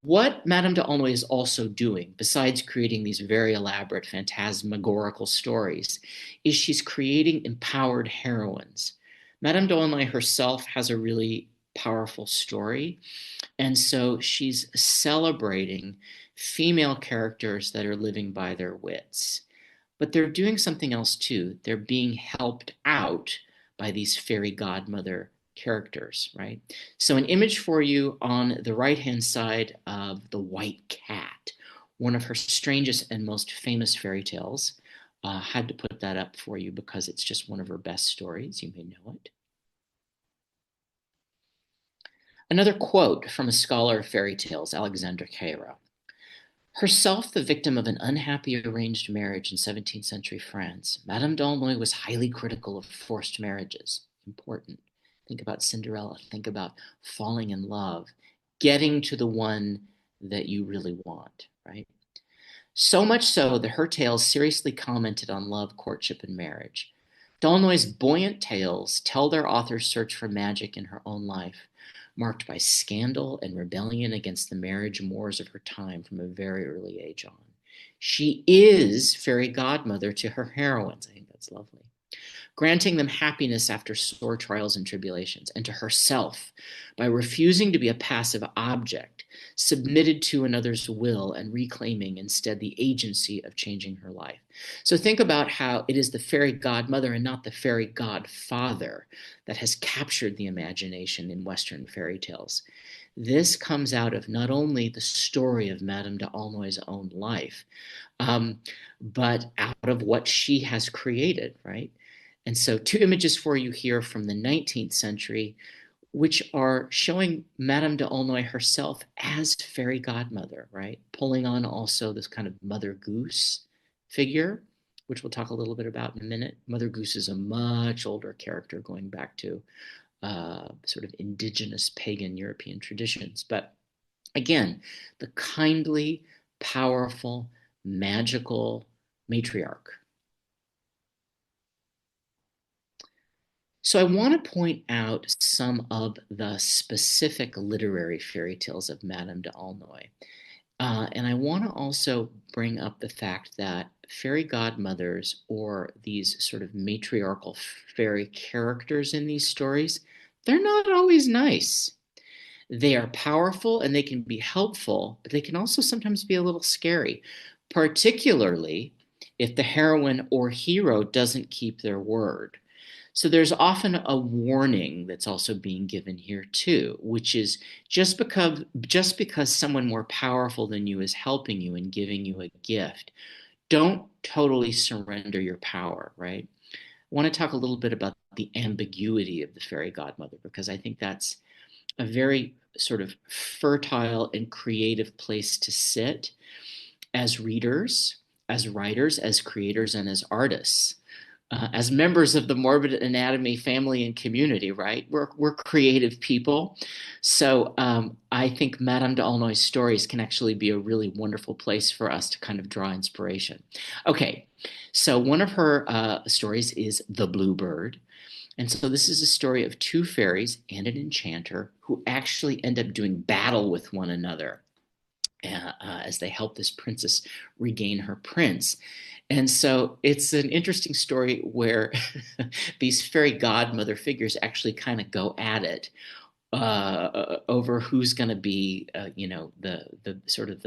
What Madame d'Aulnoy is also doing, besides creating these very elaborate phantasmagorical stories, is she's creating empowered heroines. Madame d'Aulnoy herself has a really powerful story, and so she's celebrating female characters that are living by their wits. But they're doing something else too. They're being helped out by these fairy godmother characters, right? So an image for you on the right-hand side of The White Cat, one of her strangest and most famous fairy tales. Had to put that up for you because it's just one of her best stories. You may know it. Another quote from a scholar of fairy tales, Alexandre Caira. Herself the victim of an unhappy arranged marriage in 17th century France, Madame d'Aulnoy was highly critical of forced marriages. Important. Think about Cinderella. Think about falling in love, getting to the one that you really want, right? So much so that her tales seriously commented on love, courtship, and marriage. D'Aulnoy's buoyant tales tell their author's search for magic in her own life, marked by scandal and rebellion against the marriage mores of her time from a very early age on. She is fairy godmother to her heroines. I think that's lovely. Granting them happiness after sore trials and tribulations, and to herself by refusing to be a passive object, submitted to another's will and reclaiming instead the agency of changing her life. So think about how it is the fairy godmother and not the fairy godfather that has captured the imagination in Western fairy tales. This comes out of not only the story of Madame d'Aulnoy's own life, but out of what she has created, right? And so two images for you here from the 19th century, which are showing Madame d'Aulnoy herself as fairy godmother, right? Pulling on also this kind of Mother Goose figure, which we'll talk a little bit about in a minute. Mother Goose is a much older character going back to sort of indigenous pagan European traditions. But again, the kindly, powerful, magical matriarch. So I want to point out some of the specific literary fairy tales of Madame d'Aulnoy. And I want to also bring up the fact that fairy godmothers, or these sort of matriarchal fairy characters in these stories, they're not always nice. They are powerful and they can be helpful, but they can also sometimes be a little scary, particularly if the heroine or hero doesn't keep their word. So there's often a warning that's also being given here too, which is just because someone more powerful than you is helping you and giving you a gift, don't totally surrender your power, right? I want to talk a little bit about the ambiguity of the fairy godmother, because I think that's a very sort of fertile and creative place to sit as readers, as writers, as creators, and as artists. As members of the Morbid Anatomy family and community, right? We're creative people. So I think Madame d'Aulnoy's stories can actually be a really wonderful place for us to kind of draw inspiration. Okay, so one of her stories is The Bluebird. And so this is a story of two fairies and an enchanter who actually end up doing battle with one another as they help this princess regain her prince. And so it's an interesting story where these fairy godmother figures actually kind of go at it over who's going to be, the sort of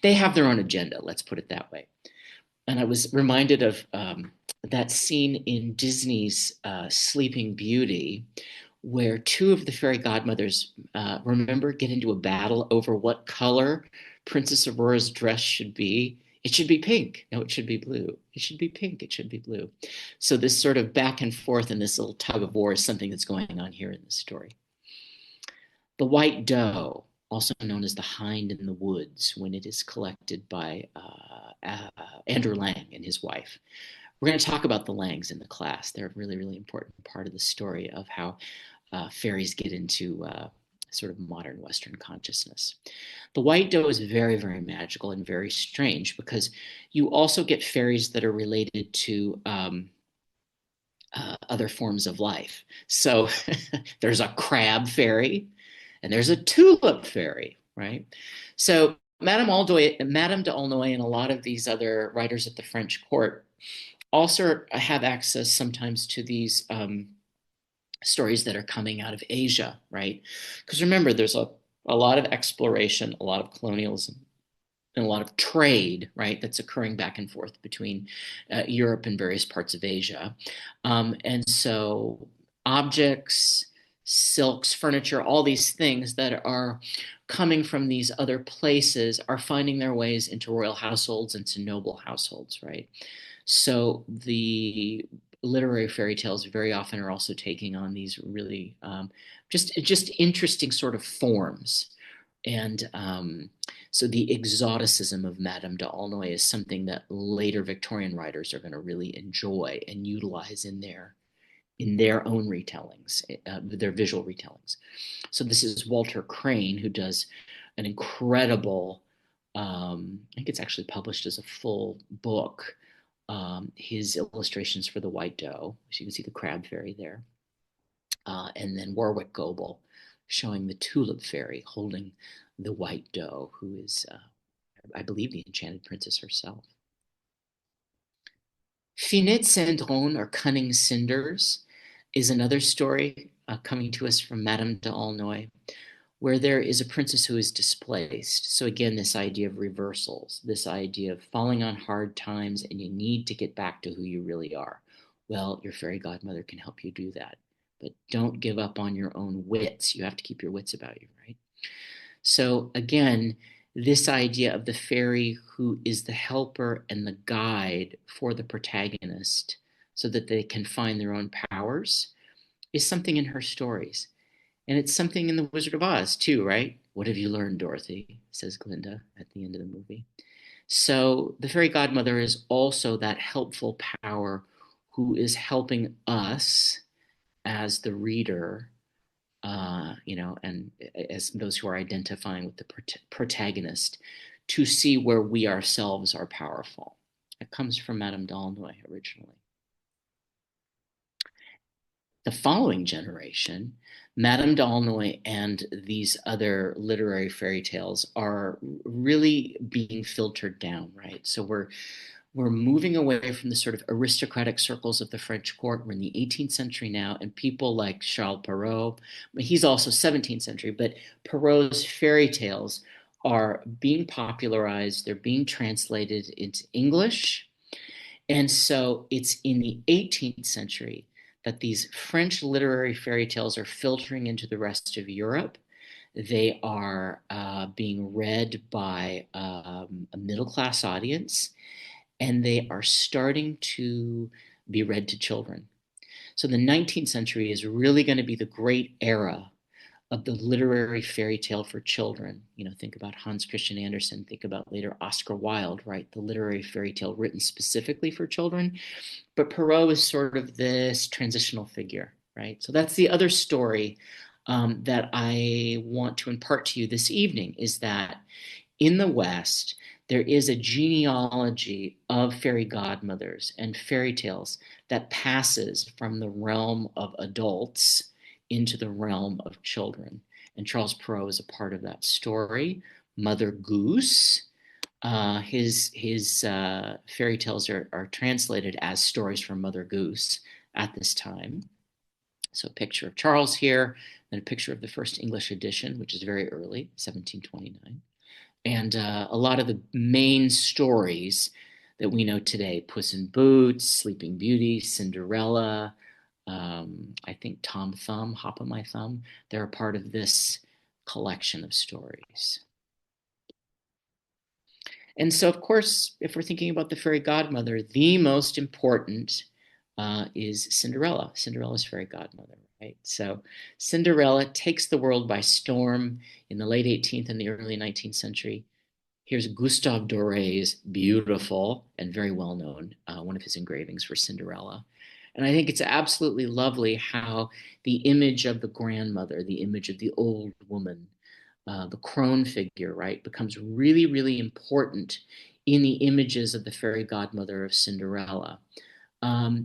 they have their own agenda, let's put it that way. And I was reminded of that scene in Disney's Sleeping Beauty, where two of the fairy godmothers, remember, get into a battle over what color Princess Aurora's dress should be. It should be pink. No, it should be blue. It should be pink. It should be blue. So this sort of back and forth and this little tug of war is something that's going on here in the story. The white doe, also known as the hind in the woods, when it is collected by Andrew Lang and his wife. We're going to talk about the Langs in the class. They're a really, really important part of the story of how fairies get into sort of modern Western consciousness. The white doe is very, very magical and very strange because you also get fairies that are related to other forms of life. So there's a crab fairy and there's a tulip fairy, right? So Madame d'Aulnoy and a lot of these other writers at the French court also have access sometimes to these stories that are coming out of Asia, right? Because remember, there's a lot of exploration, a lot of colonialism, and a lot of trade, right, that's occurring back and forth between Europe and various parts of Asia. And so objects, silks, furniture, all these things that are coming from these other places are finding their ways into royal households and to noble households, right? So the literary fairy tales very often are also taking on these really just interesting sort of forms. And so the exoticism of Madame d'Aulnoy is something that later Victorian writers are going to really enjoy and utilize in their own retellings, their visual retellings. So this is Walter Crane, who does an incredible I think it's actually published as a full book. His illustrations for the White Doe, so you can see the crab fairy there, and then Warwick Goebel showing the tulip fairy holding the White Doe, who is, I believe, the enchanted princess herself. Finette Cendron, or Cunning Cinders, is another story coming to us from Madame d'Aulnoy, where there is a princess who is displaced. So again, this idea of reversals, this idea of falling on hard times and you need to get back to who you really are. Well, your fairy godmother can help you do that. But don't give up on your own wits. You have to keep your wits about you, right? So again, this idea of the fairy who is the helper and the guide for the protagonist so that they can find their own powers is something in her stories. And it's something in The Wizard of Oz too, right? What have you learned, Dorothy? Says Glinda at the end of the movie. So the fairy godmother is also that helpful power who is helping us as the reader, and as those who are identifying with the protagonist, to see where we ourselves are powerful. It comes from Madame d'Aulnoy originally. The following generation, Madame d'Aulnoy and these other literary fairy tales are really being filtered down, right? So we're moving away from the sort of aristocratic circles of the French court. We're in the 18th century now, and people like Charles Perrault, he's also 17th century, but Perrault's fairy tales are being popularized, they're being translated into English. And so it's in the 18th century that these French literary fairy tales are filtering into the rest of Europe. They are being read by a middle class audience, and they are starting to be read to children. So the 19th century is really going to be the great era of the literary fairy tale for children. Think about Hans Christian Andersen, think about later Oscar Wilde, right? The literary fairy tale written specifically for children. But Perrault is sort of this transitional figure, right? So that's the other story that I want to impart to you this evening, is that in the West, there is a genealogy of fairy godmothers and fairy tales that passes from the realm of adults into the realm of children. And Charles Perrault is a part of that story. Mother Goose, his fairy tales are translated as stories from Mother Goose at this time. So a picture of Charles here, and a picture of the first English edition, which is very early, 1729. And a lot of the main stories that we know today, Puss in Boots, Sleeping Beauty, Cinderella, I think Tom Thumb, Hop on My Thumb, they're a part of this collection of stories. And so, of course, if we're thinking about the fairy godmother, the most important is Cinderella, Cinderella's fairy godmother, right? So Cinderella takes the world by storm in the late 18th and the early 19th century. Here's Gustave Doré's beautiful and very well-known, one of his engravings for Cinderella. And I think it's absolutely lovely how the image of the grandmother, the image of the old woman, the crone figure, right, becomes really, really important in the images of the fairy godmother of Cinderella.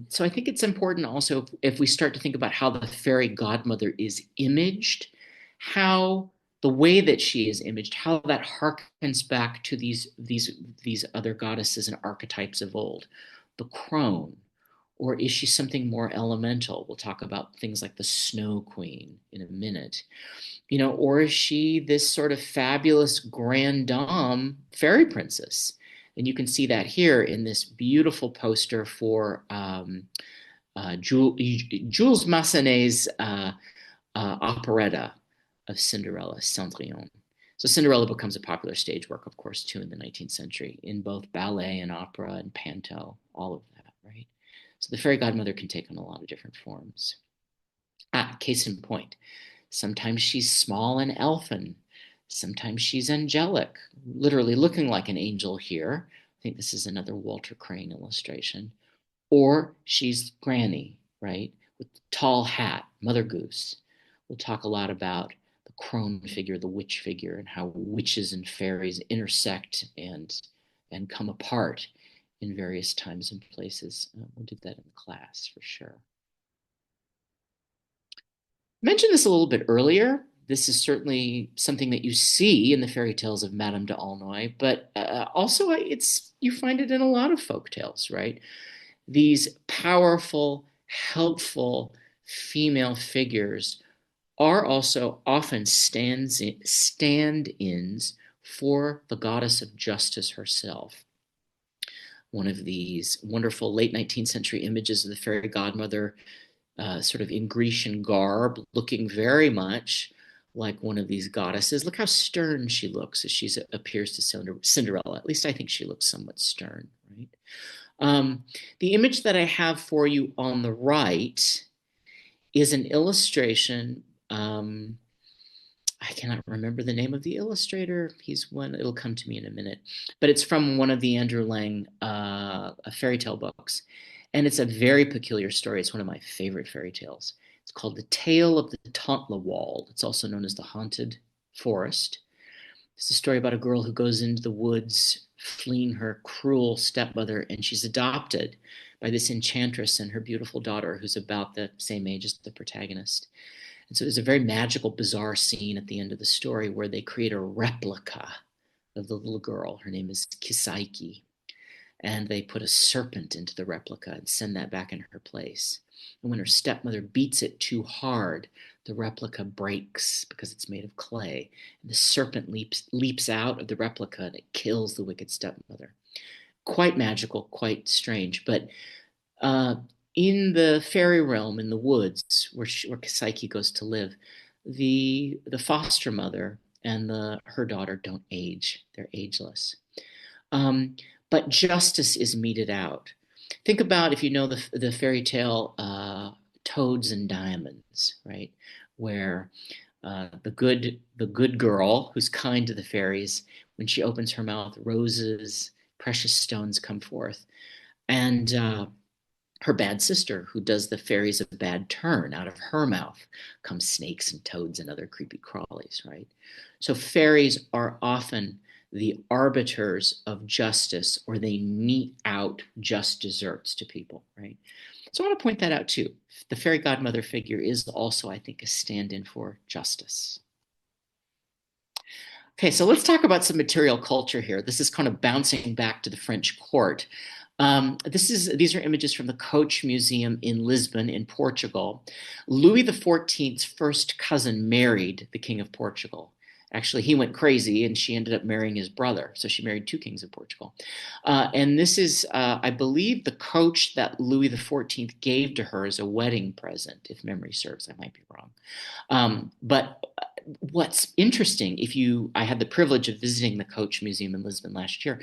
So I think it's important also if we start to think about how the fairy godmother is imaged, how the way that she is imaged, how that harkens back to these other goddesses and archetypes of old. The crone, or is she something more elemental? We'll talk about things like the Snow Queen in a minute. Or is she this sort of fabulous grande dame fairy princess? And you can see that here in this beautiful poster for Jules Massenet's operetta of Cinderella, Cendrillon. So Cinderella becomes a popular stage work, of course, too, in the 19th century, in both ballet and opera and panto, all of that, right? So the fairy godmother can take on a lot of different forms. Case in point, sometimes she's small and elfin. Sometimes she's angelic, literally looking like an angel here. I think this is another Walter Crane illustration. Or she's Granny, right? With the tall hat, Mother Goose. We'll talk a lot about the crone figure, the witch figure, and how witches and fairies intersect and come apart in various times and places. We'll do that in class for sure. I mentioned this a little bit earlier. This is certainly something that you see in the fairy tales of Madame d'Aulnoy, but also you find it in a lot of folk tales, right? These powerful, helpful female figures are also often stand-ins for the goddess of justice herself. One of these wonderful late 19th century images of the fairy godmother, sort of in Grecian garb, looking very much like one of these goddesses. Look how stern she looks as she appears to Cinderella. At least I think she looks somewhat stern, right? The image that I have for you on the right is an illustration. I cannot remember the name of the illustrator. It'll come to me in a minute. But it's from one of the Andrew Lang fairy tale books. And it's a very peculiar story. It's one of my favorite fairy tales. It's called The Tale of the Tauntlewold. It's also known as The Haunted Forest. It's a story about a girl who goes into the woods fleeing her cruel stepmother, and she's adopted by this enchantress and her beautiful daughter, who's about the same age as the protagonist. And so there's a very magical, bizarre scene at the end of the story where they create a replica of the little girl. Her name is Kisaiki. And they put a serpent into the replica and send that back in her place. And when her stepmother beats it too hard, the replica breaks because it's made of clay. And the serpent leaps out of the replica and it kills the wicked stepmother. Quite magical, quite strange. But in the fairy realm, in the woods, where Kisaiki goes to live, the foster mother and her daughter don't age. They're ageless. But justice is meted out. Think about, if you know the fairy tale Toads and Diamonds, right? Where the good girl who's kind to the fairies, when she opens her mouth, roses, precious stones come forth. And her bad sister, who does the fairies a bad turn, out of her mouth come snakes and toads and other creepy crawlies, right? So fairies are often the arbiters of justice, or they mete out just desserts to people, right? So I want to point that out too. The fairy godmother figure is also, I think, a stand-in for justice. Okay, so let's talk about some material culture here. This is kind of bouncing back to the French court. These are images from the Coach Museum in Lisbon, in Portugal. Louis XIV's first cousin married the King of Portugal. Actually, he went crazy and she ended up marrying his brother. So she married two kings of Portugal. And this is, I believe, the coach that Louis XIV gave to her as a wedding present, if memory serves. I might be wrong. But what's interesting, I had the privilege of visiting the Coach Museum in Lisbon last year.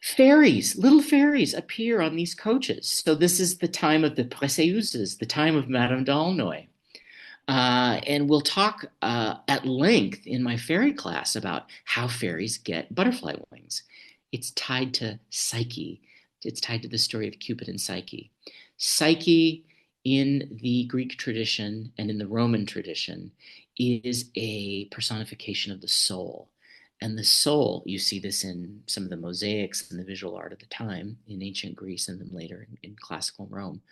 Fairies, little fairies appear on these coaches. So this is the time of the Préceuses, the time of Madame d'Aulnoy. And we'll talk at length in my fairy class about how fairies get butterfly wings. It's tied to Psyche. It's tied to the story of Cupid and Psyche. Psyche, in the Greek tradition and in the Roman tradition, is a personification of the soul. And the soul, you see this in some of the mosaics and the visual art of the time in ancient Greece and then later in classical Rome.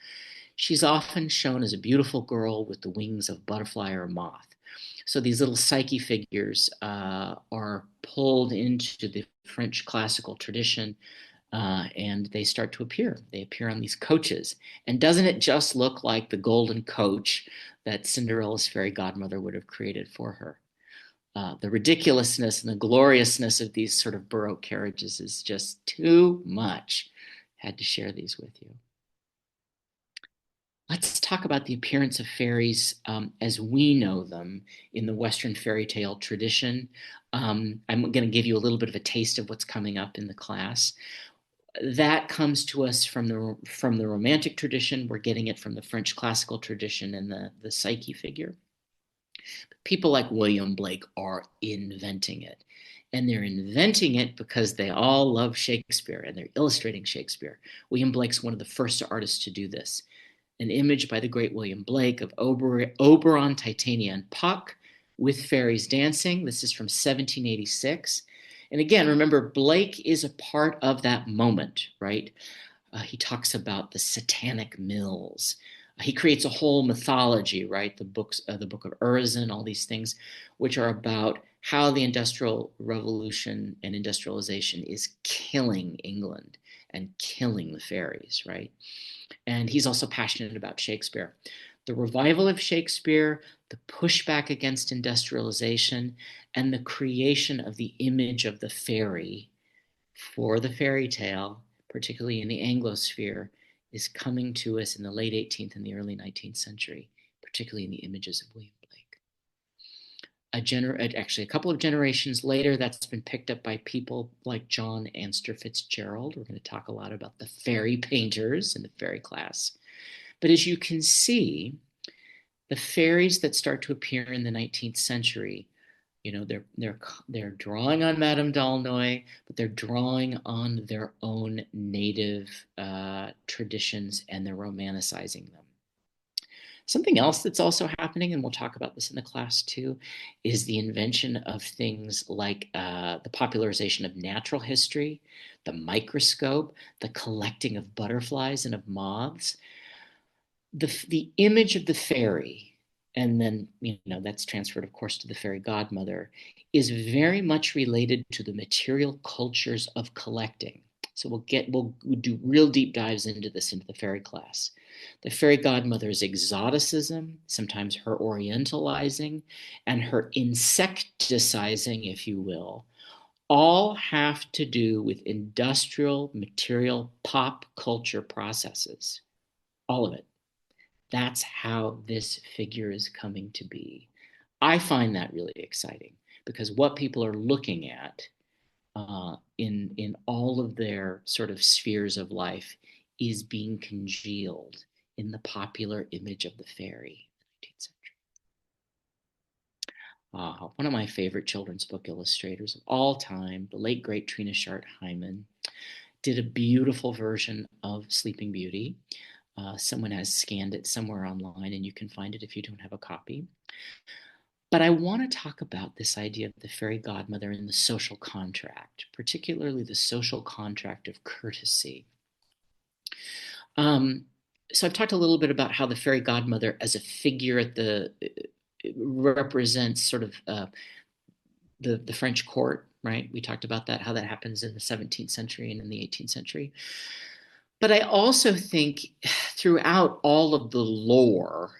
She's often shown as a beautiful girl with the wings of a butterfly or a moth. So these little Psyche figures are pulled into the French classical tradition, and they start to appear. They appear on these coaches. And doesn't it just look like the golden coach that Cinderella's fairy godmother would have created for her? The ridiculousness and the gloriousness of these sort of Baroque carriages is just too much. Had to share these with you. Let's talk about the appearance of fairies as we know them in the Western fairy tale tradition. I'm going to give you a little bit of a taste of what's coming up in the class. That comes to us from the Romantic tradition. We're getting it from the French classical tradition and the Psyche figure. People like William Blake are inventing it. And they're inventing it because they all love Shakespeare and they're illustrating Shakespeare. William Blake's one of the first artists to do this. An image by the great William Blake of Oberon, Titania, and Puck with fairies dancing. This is from 1786. And again, remember, Blake is a part of that moment, right? He talks about the satanic mills. He creates a whole mythology, right? The book of Urizen, all these things, which are about how the Industrial Revolution and industrialization is killing England and killing the fairies, right? And he's also passionate about Shakespeare. The revival of Shakespeare, the pushback against industrialization, and the creation of the image of the fairy for the fairy tale, particularly in the Anglosphere, is coming to us in the late 18th and the early 19th century, particularly in the images of William Blake. Actually, a couple of generations later, that's been picked up by people like John Anster Fitzgerald. We're going to talk a lot about the fairy painters in the fairy class. But as you can see, the fairies that start to appear in the 19th century, you know, they're drawing on Madame d'Aulnoy, but they're drawing on their own native traditions, and they're romanticizing them. Something else that's also happening, and we'll talk about this in the class too, is the invention of things like the popularization of natural history, the microscope, the collecting of butterflies and of moths. The image of the fairy, and then, you know, that's transferred, of course, to the fairy godmother, is very much related to the material cultures of collecting. So we'll do real deep dives into this into the fairy class. The fairy godmother's exoticism, sometimes her orientalizing, and her insecticizing, if you will, all have to do with industrial, material, pop culture processes. All of it. That's how this figure is coming to be. I find that really exciting because what people are looking at in all of their sort of spheres of life is being congealed in the popular image of the fairy in the 19th century. One of my favorite children's book illustrators of all time, the late great Trina Shart-Hyman, did a beautiful version of Sleeping Beauty. Someone has scanned it somewhere online, and you can find it if you don't have a copy. But I want to talk about this idea of the fairy godmother and the social contract, particularly the social contract of courtesy. So I've talked a little bit about how the fairy godmother as a figure at represents sort of the French court, right? We talked about that, how that happens in the 17th century and in the 18th century. But I also think throughout all of the lore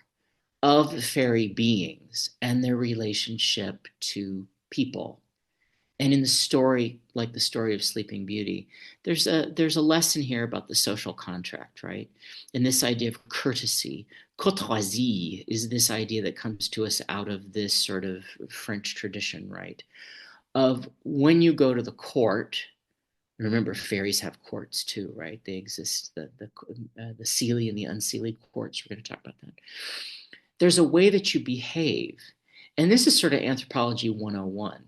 of the fairy beings and their relationship to people, and in the story, like the story of Sleeping Beauty, there's a lesson here about the social contract, right? And this idea of courtesy. Courtoisie is this idea that comes to us out of this sort of French tradition, right? Of when you go to the court. Remember, fairies have courts too, right? They exist, the seelie and the unseelie courts. We're going to talk about that. There's a way that you behave. And this is sort of anthropology 101.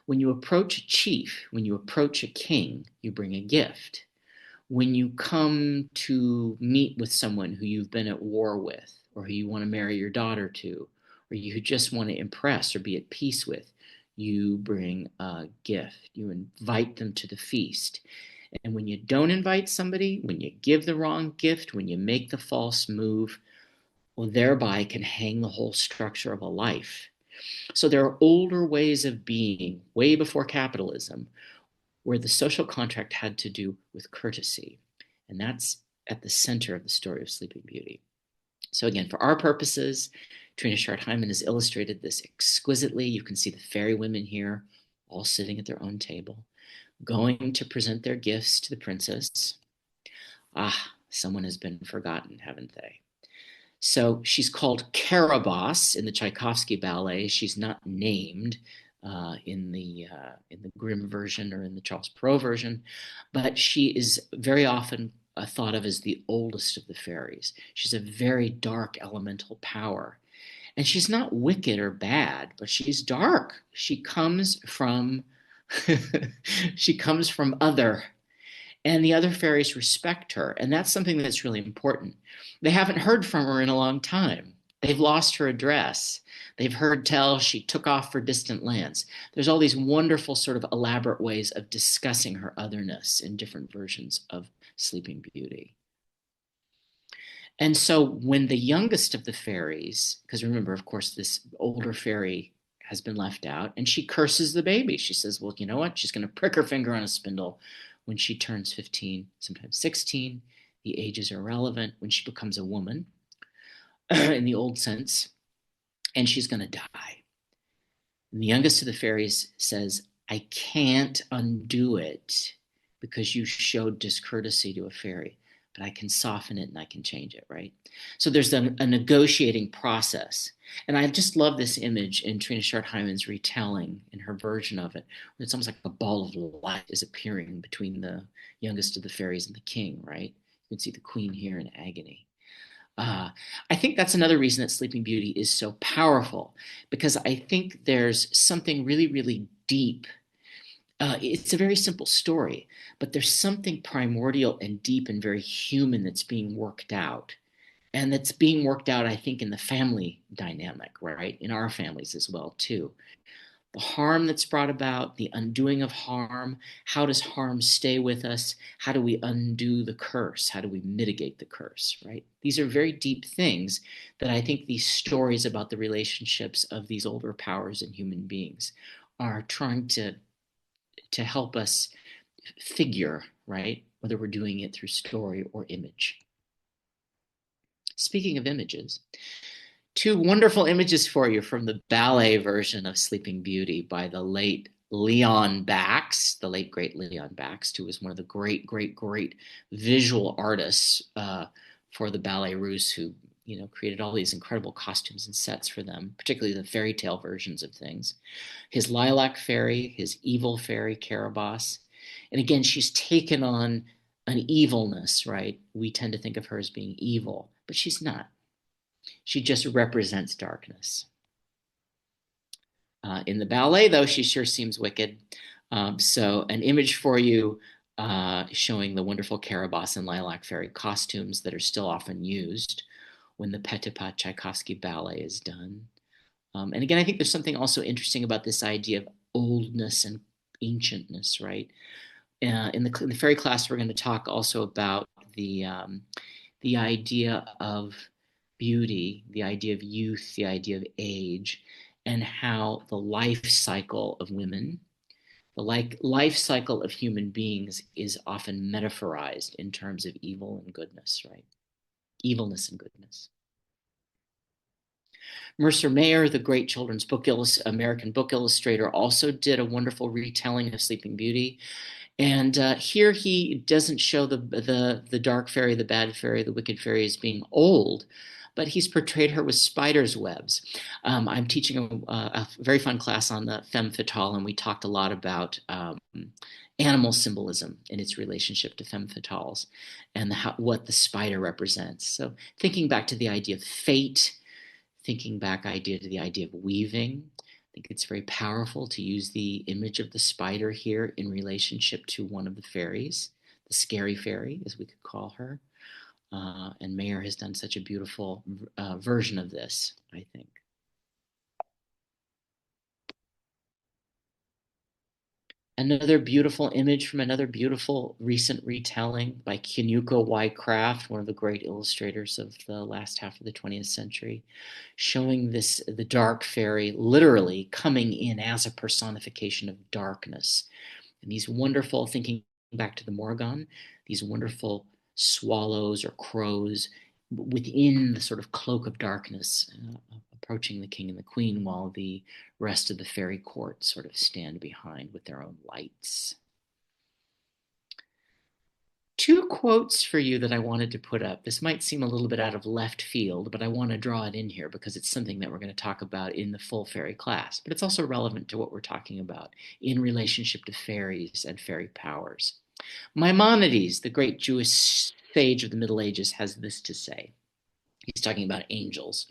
When you approach a chief, when you approach a king, you bring a gift. When you come to meet with someone who you've been at war with, or who you want to marry your daughter to, or you just want to impress or be at peace with, you bring a gift. You invite them to the feast. And when you don't invite somebody, when you give the wrong gift, when you make the false move, well, thereby can hang the whole structure of a life. So there are older ways of being, way before capitalism, where the social contract had to do with courtesy. And that's at the center of the story of Sleeping Beauty. So again, for our purposes, Trina Shart-Hyman has illustrated this exquisitely. You can see the fairy women here, all sitting at their own table, going to present their gifts to the princess. Someone has been forgotten, haven't they? So she's called Carabosse in the Tchaikovsky ballet. She's not named in the Grimm version or in the Charles Perrault version, but she is very often thought of as the oldest of the fairies. She's a very dark elemental power. And she's not wicked or bad, but she's dark. She comes from other. And the other fairies respect her. And that's something that's really important. They haven't heard from her in a long time. They've lost her address. They've heard tell she took off for distant lands. There's all these wonderful, sort of elaborate ways of discussing her otherness in different versions of Sleeping Beauty. And so when the youngest of the fairies, because remember, of course, this older fairy has been left out, and she curses the baby. She says, well, you know what? She's going to prick her finger on a spindle when she turns 15, sometimes 16. The age is irrelevant. When she becomes a woman, in the old sense, and she's going to die. And the youngest of the fairies says, I can't undo it because you showed discourtesy to a fairy, but I can soften it and I can change it, right? So there's a negotiating process. And I just love this image in Trina Sharp-Hyman's retelling, in her version of it. It's almost like a ball of light is appearing between the youngest of the fairies and the king, right? You can see the queen here in agony. I think that's another reason that Sleeping Beauty is so powerful, because I think there's something really, really deep. It's a very simple story, but there's something primordial and deep and very human that's being worked out. And that's being worked out, I think, in the family dynamic, right? In our families as well, too. The harm that's brought about, the undoing of harm. How does harm stay with us? How do we undo the curse? How do we mitigate the curse, right? These are very deep things that I think these stories about the relationships of these older powers and human beings are trying to help us figure, right? Whether we're doing it through story or image. Speaking of images, two wonderful images for you from the ballet version of Sleeping Beauty by the late Leon Bax, the late great Leon Bax, who was one of the great, great, great visual artists for the Ballet Russe, who created all these incredible costumes and sets for them, particularly the fairy tale versions of things. His lilac fairy, his evil fairy, Carabosse. And again, she's taken on an evilness, right? We tend to think of her as being evil, but she's not. She just represents darkness. In the ballet, though, she sure seems wicked. So an image for you showing the wonderful Carabosse and Lilac Fairy costumes that are still often used when the Petipa Tchaikovsky ballet is done. And again, I think there's something also interesting about this idea of oldness and ancientness, right? In the fairy class, we're going to talk also about the idea of beauty, the idea of youth, the idea of age, and how the life cycle of women, the life cycle of human beings is often metaphorized in terms of evil and goodness, right? Evilness and goodness. Mercer Mayer, the great children's American book illustrator, also did a wonderful retelling of Sleeping Beauty. And here he doesn't show the dark fairy, the bad fairy, the wicked fairy as being old, but he's portrayed her with spider's webs. I'm teaching a very fun class on the femme fatale, and we talked a lot about animal symbolism and its relationship to femme fatales and what the spider represents. So thinking back to the idea of fate, thinking back to the idea of weaving. I think it's very powerful to use the image of the spider here in relationship to one of the fairies, the scary fairy, as we could call her. And Mayer has done such a beautiful version of this, I think. Another beautiful image from another beautiful recent retelling by Kinuko Y. Craft, one of the great illustrators of the last half of the 20th century, showing the dark fairy literally coming in as a personification of darkness. And these wonderful, thinking back to the Morgon, these wonderful swallows or crows within the sort of cloak of darkness, approaching the king and the queen, while the rest of the fairy court sort of stand behind with their own lights. Two quotes for you that I wanted to put up. This might seem a little bit out of left field, but I want to draw it in here because it's something that we're going to talk about in the full fairy class, but it's also relevant to what we're talking about in relationship to fairies and fairy powers. Maimonides, the great Jewish sage of the Middle Ages, has this to say. He's talking about angels.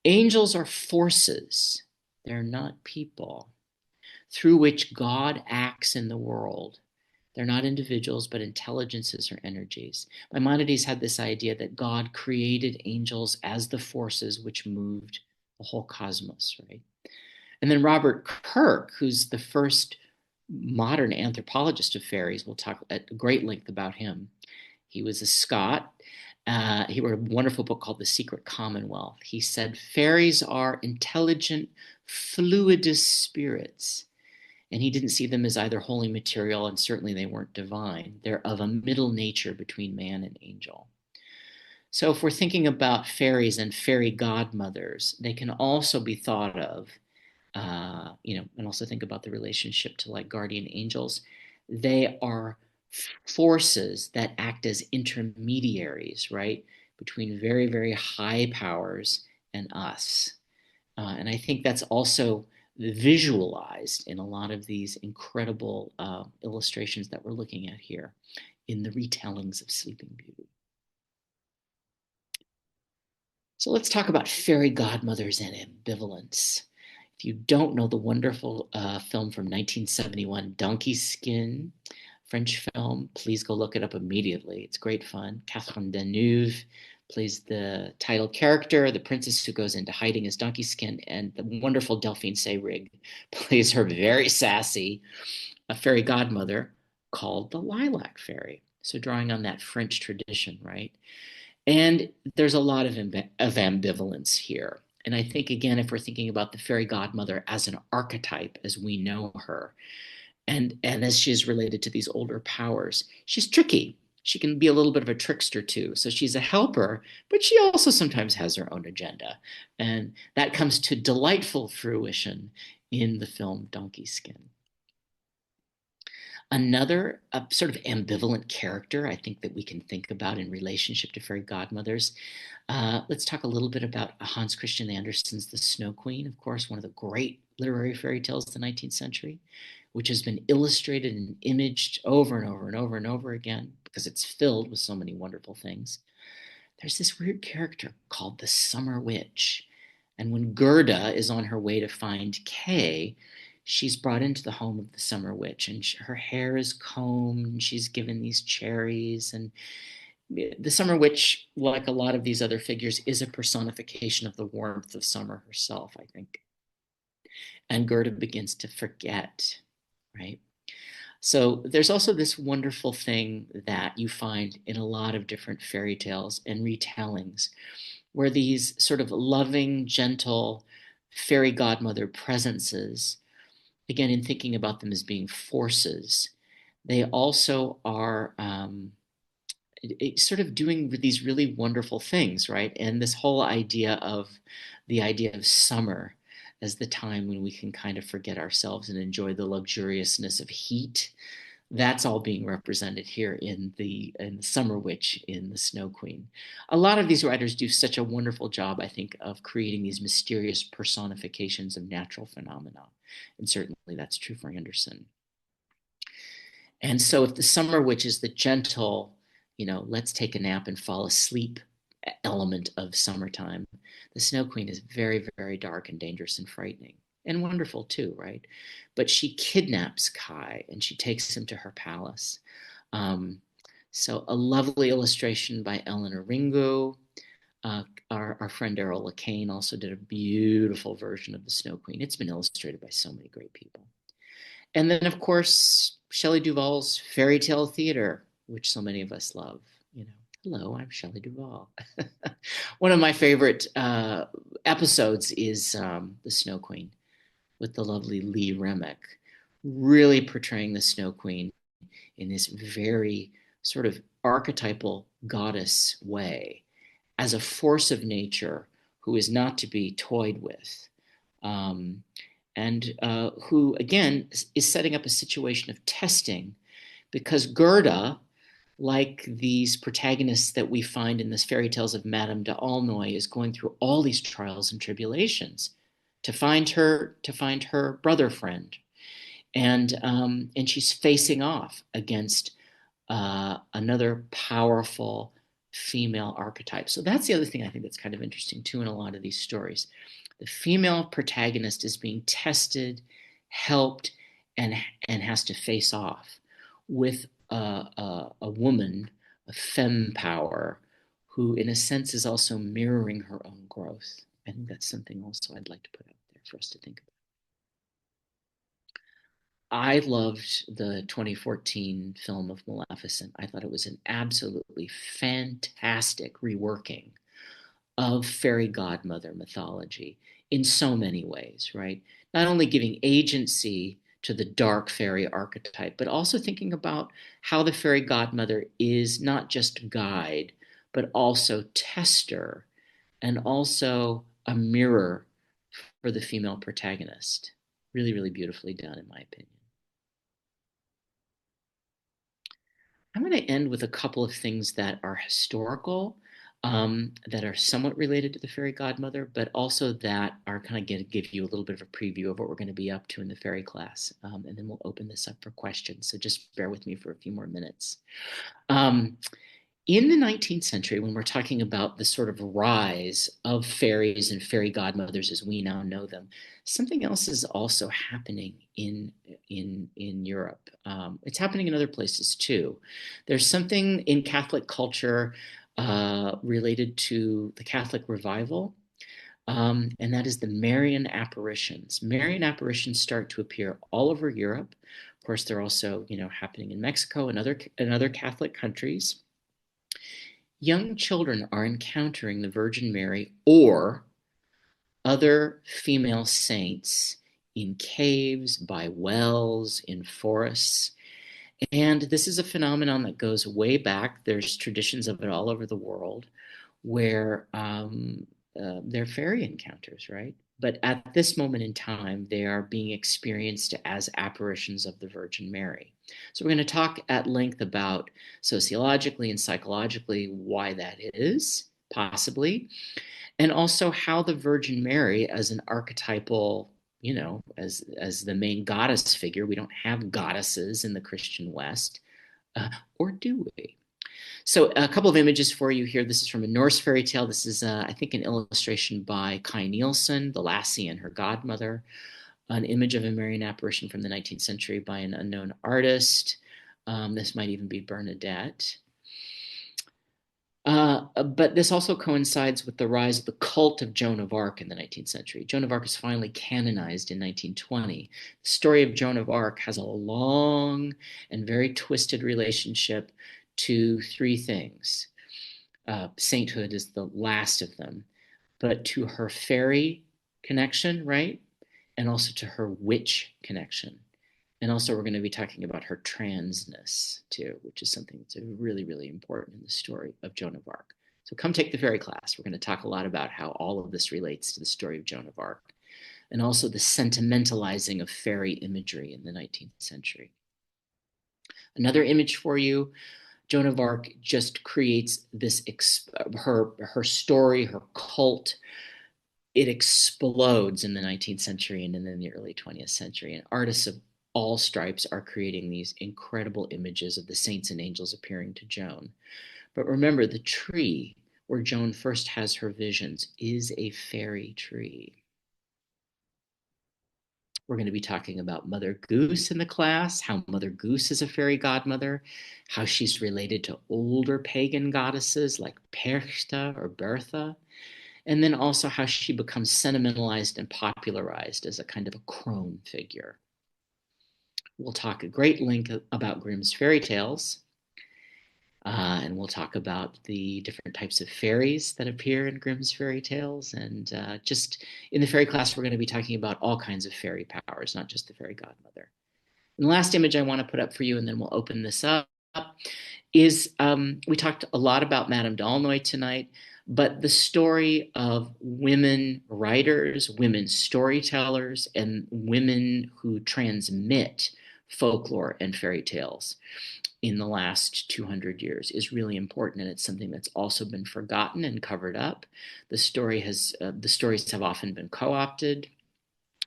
Angels are forces. They're not people, through which God acts in the world They're not individuals, but intelligences or energies. Maimonides had this idea that God created angels as the forces which moved the whole cosmos, right? And then Robert Kirk, who's the first modern anthropologist of fairies, we'll talk at great length about him. He was a Scot. He wrote a wonderful book called The Secret Commonwealth. He said, fairies are intelligent, fluidous spirits. And he didn't see them as either holy material, and certainly they weren't divine. They're of a middle nature between man and angel. So if we're thinking about fairies and fairy godmothers, they can also be thought of, and also think about the relationship to like guardian angels. They are forces that act as intermediaries, right, between very, very high powers and us. And I think that's also visualized in a lot of these incredible illustrations that we're looking at here in the retellings of Sleeping Beauty. So let's talk about fairy godmothers and ambivalence. If you don't know the wonderful film from 1971, Donkey Skin, French film, please go look it up immediately. It's great fun. Catherine Deneuve plays the title character, the princess who goes into hiding as Donkey Skin, and the wonderful Delphine Seyrig plays her very sassy fairy godmother called the Lilac Fairy. So drawing on that French tradition, right? And there's a lot of ambivalence here. And I think, again, if we're thinking about the fairy godmother as an archetype, as we know her, and as she is related to these older powers, she's tricky. She can be a little bit of a trickster too. So she's a helper, but she also sometimes has her own agenda. And that comes to delightful fruition in the film Donkey Skin. Another sort of ambivalent character I think that we can think about in relationship to fairy godmothers. Let's talk a little bit about Hans Christian Andersen's The Snow Queen, of course, one of the great literary fairy tales of the 19th century, which has been illustrated and imaged over and over and over and over again because it's filled with so many wonderful things. There's this weird character called the Summer Witch. And when Gerda is on her way to find Kay, she's brought into the home of the Summer Witch, and her hair is combed, and she's given these cherries. And the Summer Witch, like a lot of these other figures, is a personification of the warmth of summer herself, I think. And Gerda begins to forget, right? So there's also this wonderful thing that you find in a lot of different fairy tales and retellings, where these sort of loving, gentle fairy godmother presences, again, in thinking about them as being forces, they also are sort of doing these really wonderful things, right? And this whole idea of summer as the time when we can kind of forget ourselves and enjoy the luxuriousness of heat. That's all being represented here in the Summer Witch in the Snow Queen. A lot of these writers do such a wonderful job, I think, of creating these mysterious personifications of natural phenomena. And certainly that's true for Andersen. And so if the Summer Witch is the gentle, let's take a nap and fall asleep element of summertime, the Snow Queen is very, very dark and dangerous and frightening and wonderful too, right? But she kidnaps Kai and she takes him to her palace. So a lovely illustration by Eleanor Ringo. Our friend Errol Lacane also did a beautiful version of the Snow Queen. It's been illustrated by so many great people. And then, of course, Shelley Duvall's fairy tale theater, which so many of us love. Hello, I'm Shelley Duvall. One of my favorite episodes is The Snow Queen with the lovely Lee Remick, really portraying the Snow Queen in this very sort of archetypal goddess way as a force of nature who is not to be toyed with. And who, again, is setting up a situation of testing because Gerda, like these protagonists that we find in the fairy tales of Madame d'Aulnoy, is going through all these trials and tribulations to find her brother friend, and she's facing off against another powerful female archetype. So that's the other thing I think that's kind of interesting too in a lot of these stories. The female protagonist is being tested, helped, and has to face off. with a woman, a femme power, who in a sense is also mirroring her own growth. I think that's something also I'd like to put out there for us to think about. I loved the 2014 film of Maleficent. I thought it was an absolutely fantastic reworking of fairy godmother mythology in so many ways, right? Not only giving agency to the dark fairy archetype, but also thinking about how the fairy godmother is not just guide, but also tester and also a mirror for the female protagonist. Really, really beautifully done, in my opinion. I'm going to end with a couple of things that are historical, that are somewhat related to the fairy godmother, but also that are kind of going to give you a little bit of a preview of what we're going to be up to in the fairy class. And then we'll open this up for questions. So just bear with me for a few more minutes. In the 19th century, when we're talking about the sort of rise of fairies and fairy godmothers as we now know them, something else is also happening in Europe. It's happening in other places too. There's something in Catholic culture related to the Catholic revival, and that is the Marian apparitions. Marian apparitions start to appear all over Europe. Of course, they're also, happening in Mexico and other Catholic countries. Young children are encountering the Virgin Mary or other female saints in caves, by wells, in forests. And this is a phenomenon that goes way back. There's traditions of it all over the world where they're fairy encounters, right? But at this moment in time, they are being experienced as apparitions of the Virgin Mary. So we're going to talk at length about sociologically and psychologically why that is, possibly, and also how the Virgin Mary as an archetypal, as the main goddess figure. We don't have goddesses in the Christian West, or do we? So a couple of images for you here. This is from a Norse fairy tale. This is, I think, an illustration by Kai Nielsen, The Lassie and Her Godmother, an image of a Marian apparition from the 19th century by an unknown artist. This might even be Bernadette. But this also coincides with the rise of the cult of Joan of Arc in the 19th century. Joan of Arc is finally canonized in 1920. The story of Joan of Arc has a long and very twisted relationship to three things. Sainthood is the last of them, but to her fairy connection, right? And also to her witch connection. And also we're going to be talking about her transness too, which is something that's really, really important in the story of Joan of Arc. So come take the fairy class. We're going to talk a lot about how all of this relates to the story of Joan of Arc and also the sentimentalizing of fairy imagery in the 19th century. Another image for you. Joan of Arc just creates this, her story, her cult. It explodes in the 19th century and then in the early 20th century. And artists of all stripes are creating these incredible images of the saints and angels appearing to Joan. But remember, the tree where Joan first has her visions is a fairy tree. We're going to be talking about Mother Goose in the class, how Mother Goose is a fairy godmother, how she's related to older pagan goddesses like Perchta or Bertha, and then also how she becomes sentimentalized and popularized as a kind of a crone figure. We'll talk at great length about Grimm's fairy tales, and we'll talk about the different types of fairies that appear in Grimm's fairy tales. And just in the fairy class, we're going to be talking about all kinds of fairy powers, not just the fairy godmother. And the last image I want to put up for you, and then we'll open this up, is we talked a lot about Madame d'Aulnoy tonight, but the story of women writers, women storytellers, and women who transmit folklore and fairy tales in the last 200 years is really important, and it's something that's also been forgotten and covered up. The stories have often been co-opted.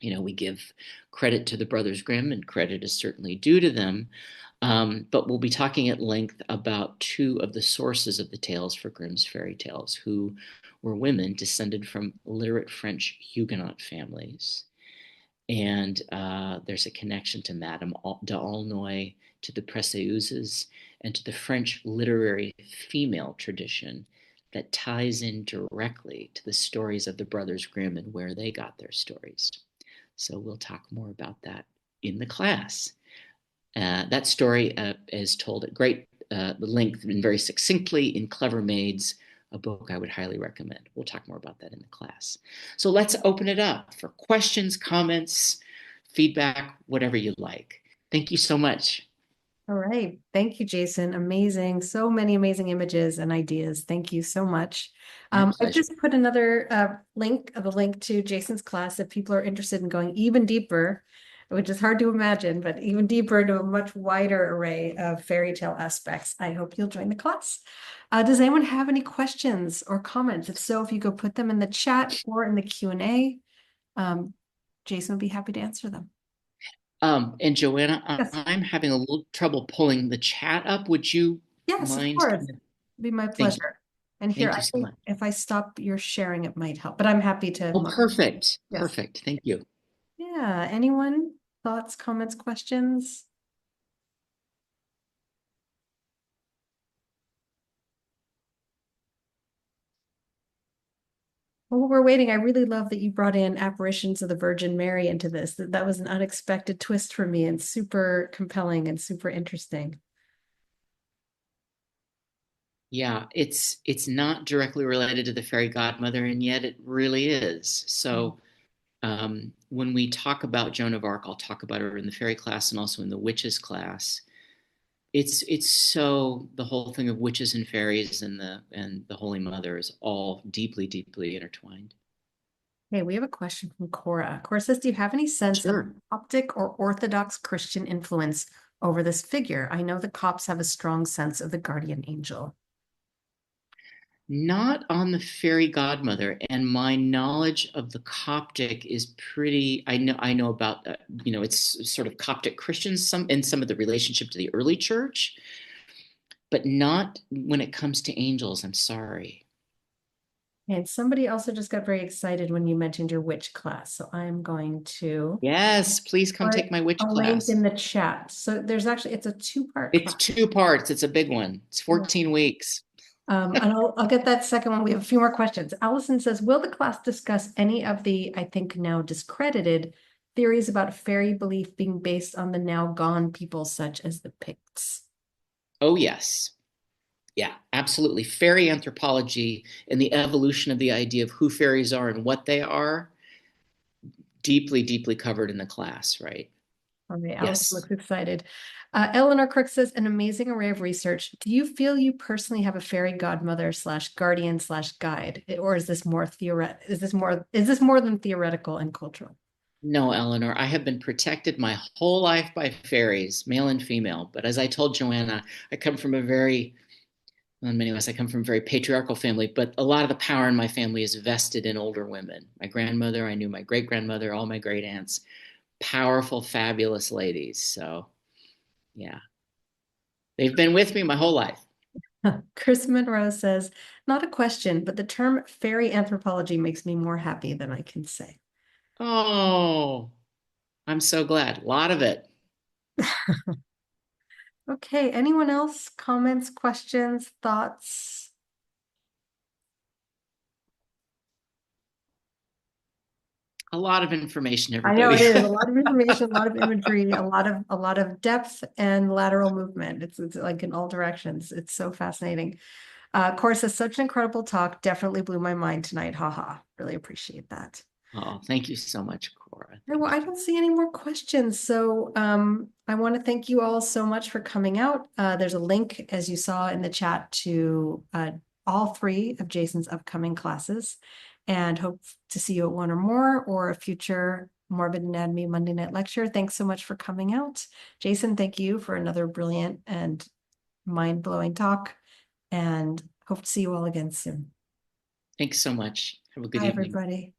We give credit to the Brothers Grimm, and credit is certainly due to them. But we'll be talking at length about two of the sources of the tales for Grimm's fairy tales, who were women descended from literate French Huguenot families. And there's a connection to Madame d'Aulnoy to the Presseuses, and to the French literary female tradition that ties in directly to the stories of the Brothers Grimm and where they got their stories. So we'll talk more about that in the class. That story is told at great length and very succinctly in Clever Maids, a book I would highly recommend. We'll talk more about that in the class. So let's open it up for questions, comments, feedback, whatever you like. Thank you so much. All right. Thank you, Jason. Amazing. So many amazing images and ideas. Thank you so much. I've just put another link, the link to Jason's class if people are interested in going even deeper, which is hard to imagine, but even deeper into a much wider array of fairy tale aspects. I hope you'll join the class. Does anyone have any questions or comments? If so, if you go put them in the chat or in the Q&A, Jason will be happy to answer them. And Joanna, Yes. I'm having a little trouble pulling the chat up. Would you Yes, of mind? course. It'd be my pleasure. And here, Thank I you so think much. if I stop your sharing, it might help, but I'm happy to. Oh, perfect. Yes. Perfect. Thank you. Yeah. Anyone? Thoughts, comments, questions? Well, we're waiting. I really love that you brought in apparitions of the Virgin Mary into this. That was an unexpected twist for me and super compelling and super interesting. Yeah, it's not directly related to the fairy godmother, and yet it really is. So when we talk about Joan of Arc, I'll talk about her in the fairy class and also in the witches class. It's so the whole thing of witches and fairies and the Holy Mother is all deeply, deeply intertwined. Okay, we have a question from Cora. Cora says, do you have any sense of Coptic or Orthodox Christian influence over this figure? I know the Copts have a strong sense of the guardian angel. Not on the fairy godmother, and my knowledge of the Coptic is pretty. I know about it's sort of Coptic Christians some in some of the relationship to the early church, but not when it comes to angels. I'm sorry. And somebody also just got very excited when you mentioned your witch class. So I'm going to Yes, please come put take my witch a link class. in the chat. So there's actually, it's a two-part It's class. 2 parts. It's a big one. It's 14 weeks. And I'll get that second one. We have a few more questions. Allison says, will the class discuss any of the, I think now discredited, theories about fairy belief being based on the now gone people such as the Picts? Oh, yes. Yeah, absolutely. Fairy anthropology and the evolution of the idea of who fairies are and what they are, deeply, deeply covered in the class, right? All right, Allison Yes. looks excited. Eleanor Crook says, an amazing array of research. Do you feel you personally have a fairy godmother slash guardian slash guide? Or is this more theoretical? Is this more than theoretical and cultural? No, Eleanor, I have been protected my whole life by fairies, male and female. But as I told Joanna, I come from a very, well, in many ways, I come from a very patriarchal family, but a lot of the power in my family is vested in older women. My grandmother, I knew my great grandmother, all my great aunts, powerful, fabulous ladies. So, yeah, they've been with me my whole life. Chris Monroe says, not a question, but the term fairy anthropology makes me more happy than I can say. Oh, I'm so glad. A lot of it. Okay, anyone else? Comments, questions, thoughts? A lot of information, I know everybody. it is a lot of information, a lot of imagery, a lot of depth and lateral movement. It's like in all directions. It's so fascinating. Cora says, such an incredible talk. Definitely blew my mind tonight. Haha. Really appreciate that. Oh, thank you so much, Cora. Well, I don't see any more questions. So I want to thank you all so much for coming out. There's a link, as you saw in the chat, to all 3 of Jason's upcoming classes, and hope to see you at one or more or a future Morbid Anatomy Monday night lecture. Thanks so much for coming out. Jason, thank you for another brilliant and mind-blowing talk, and hope to see you all again soon. Thanks so much. Have a good Bye, evening. everybody.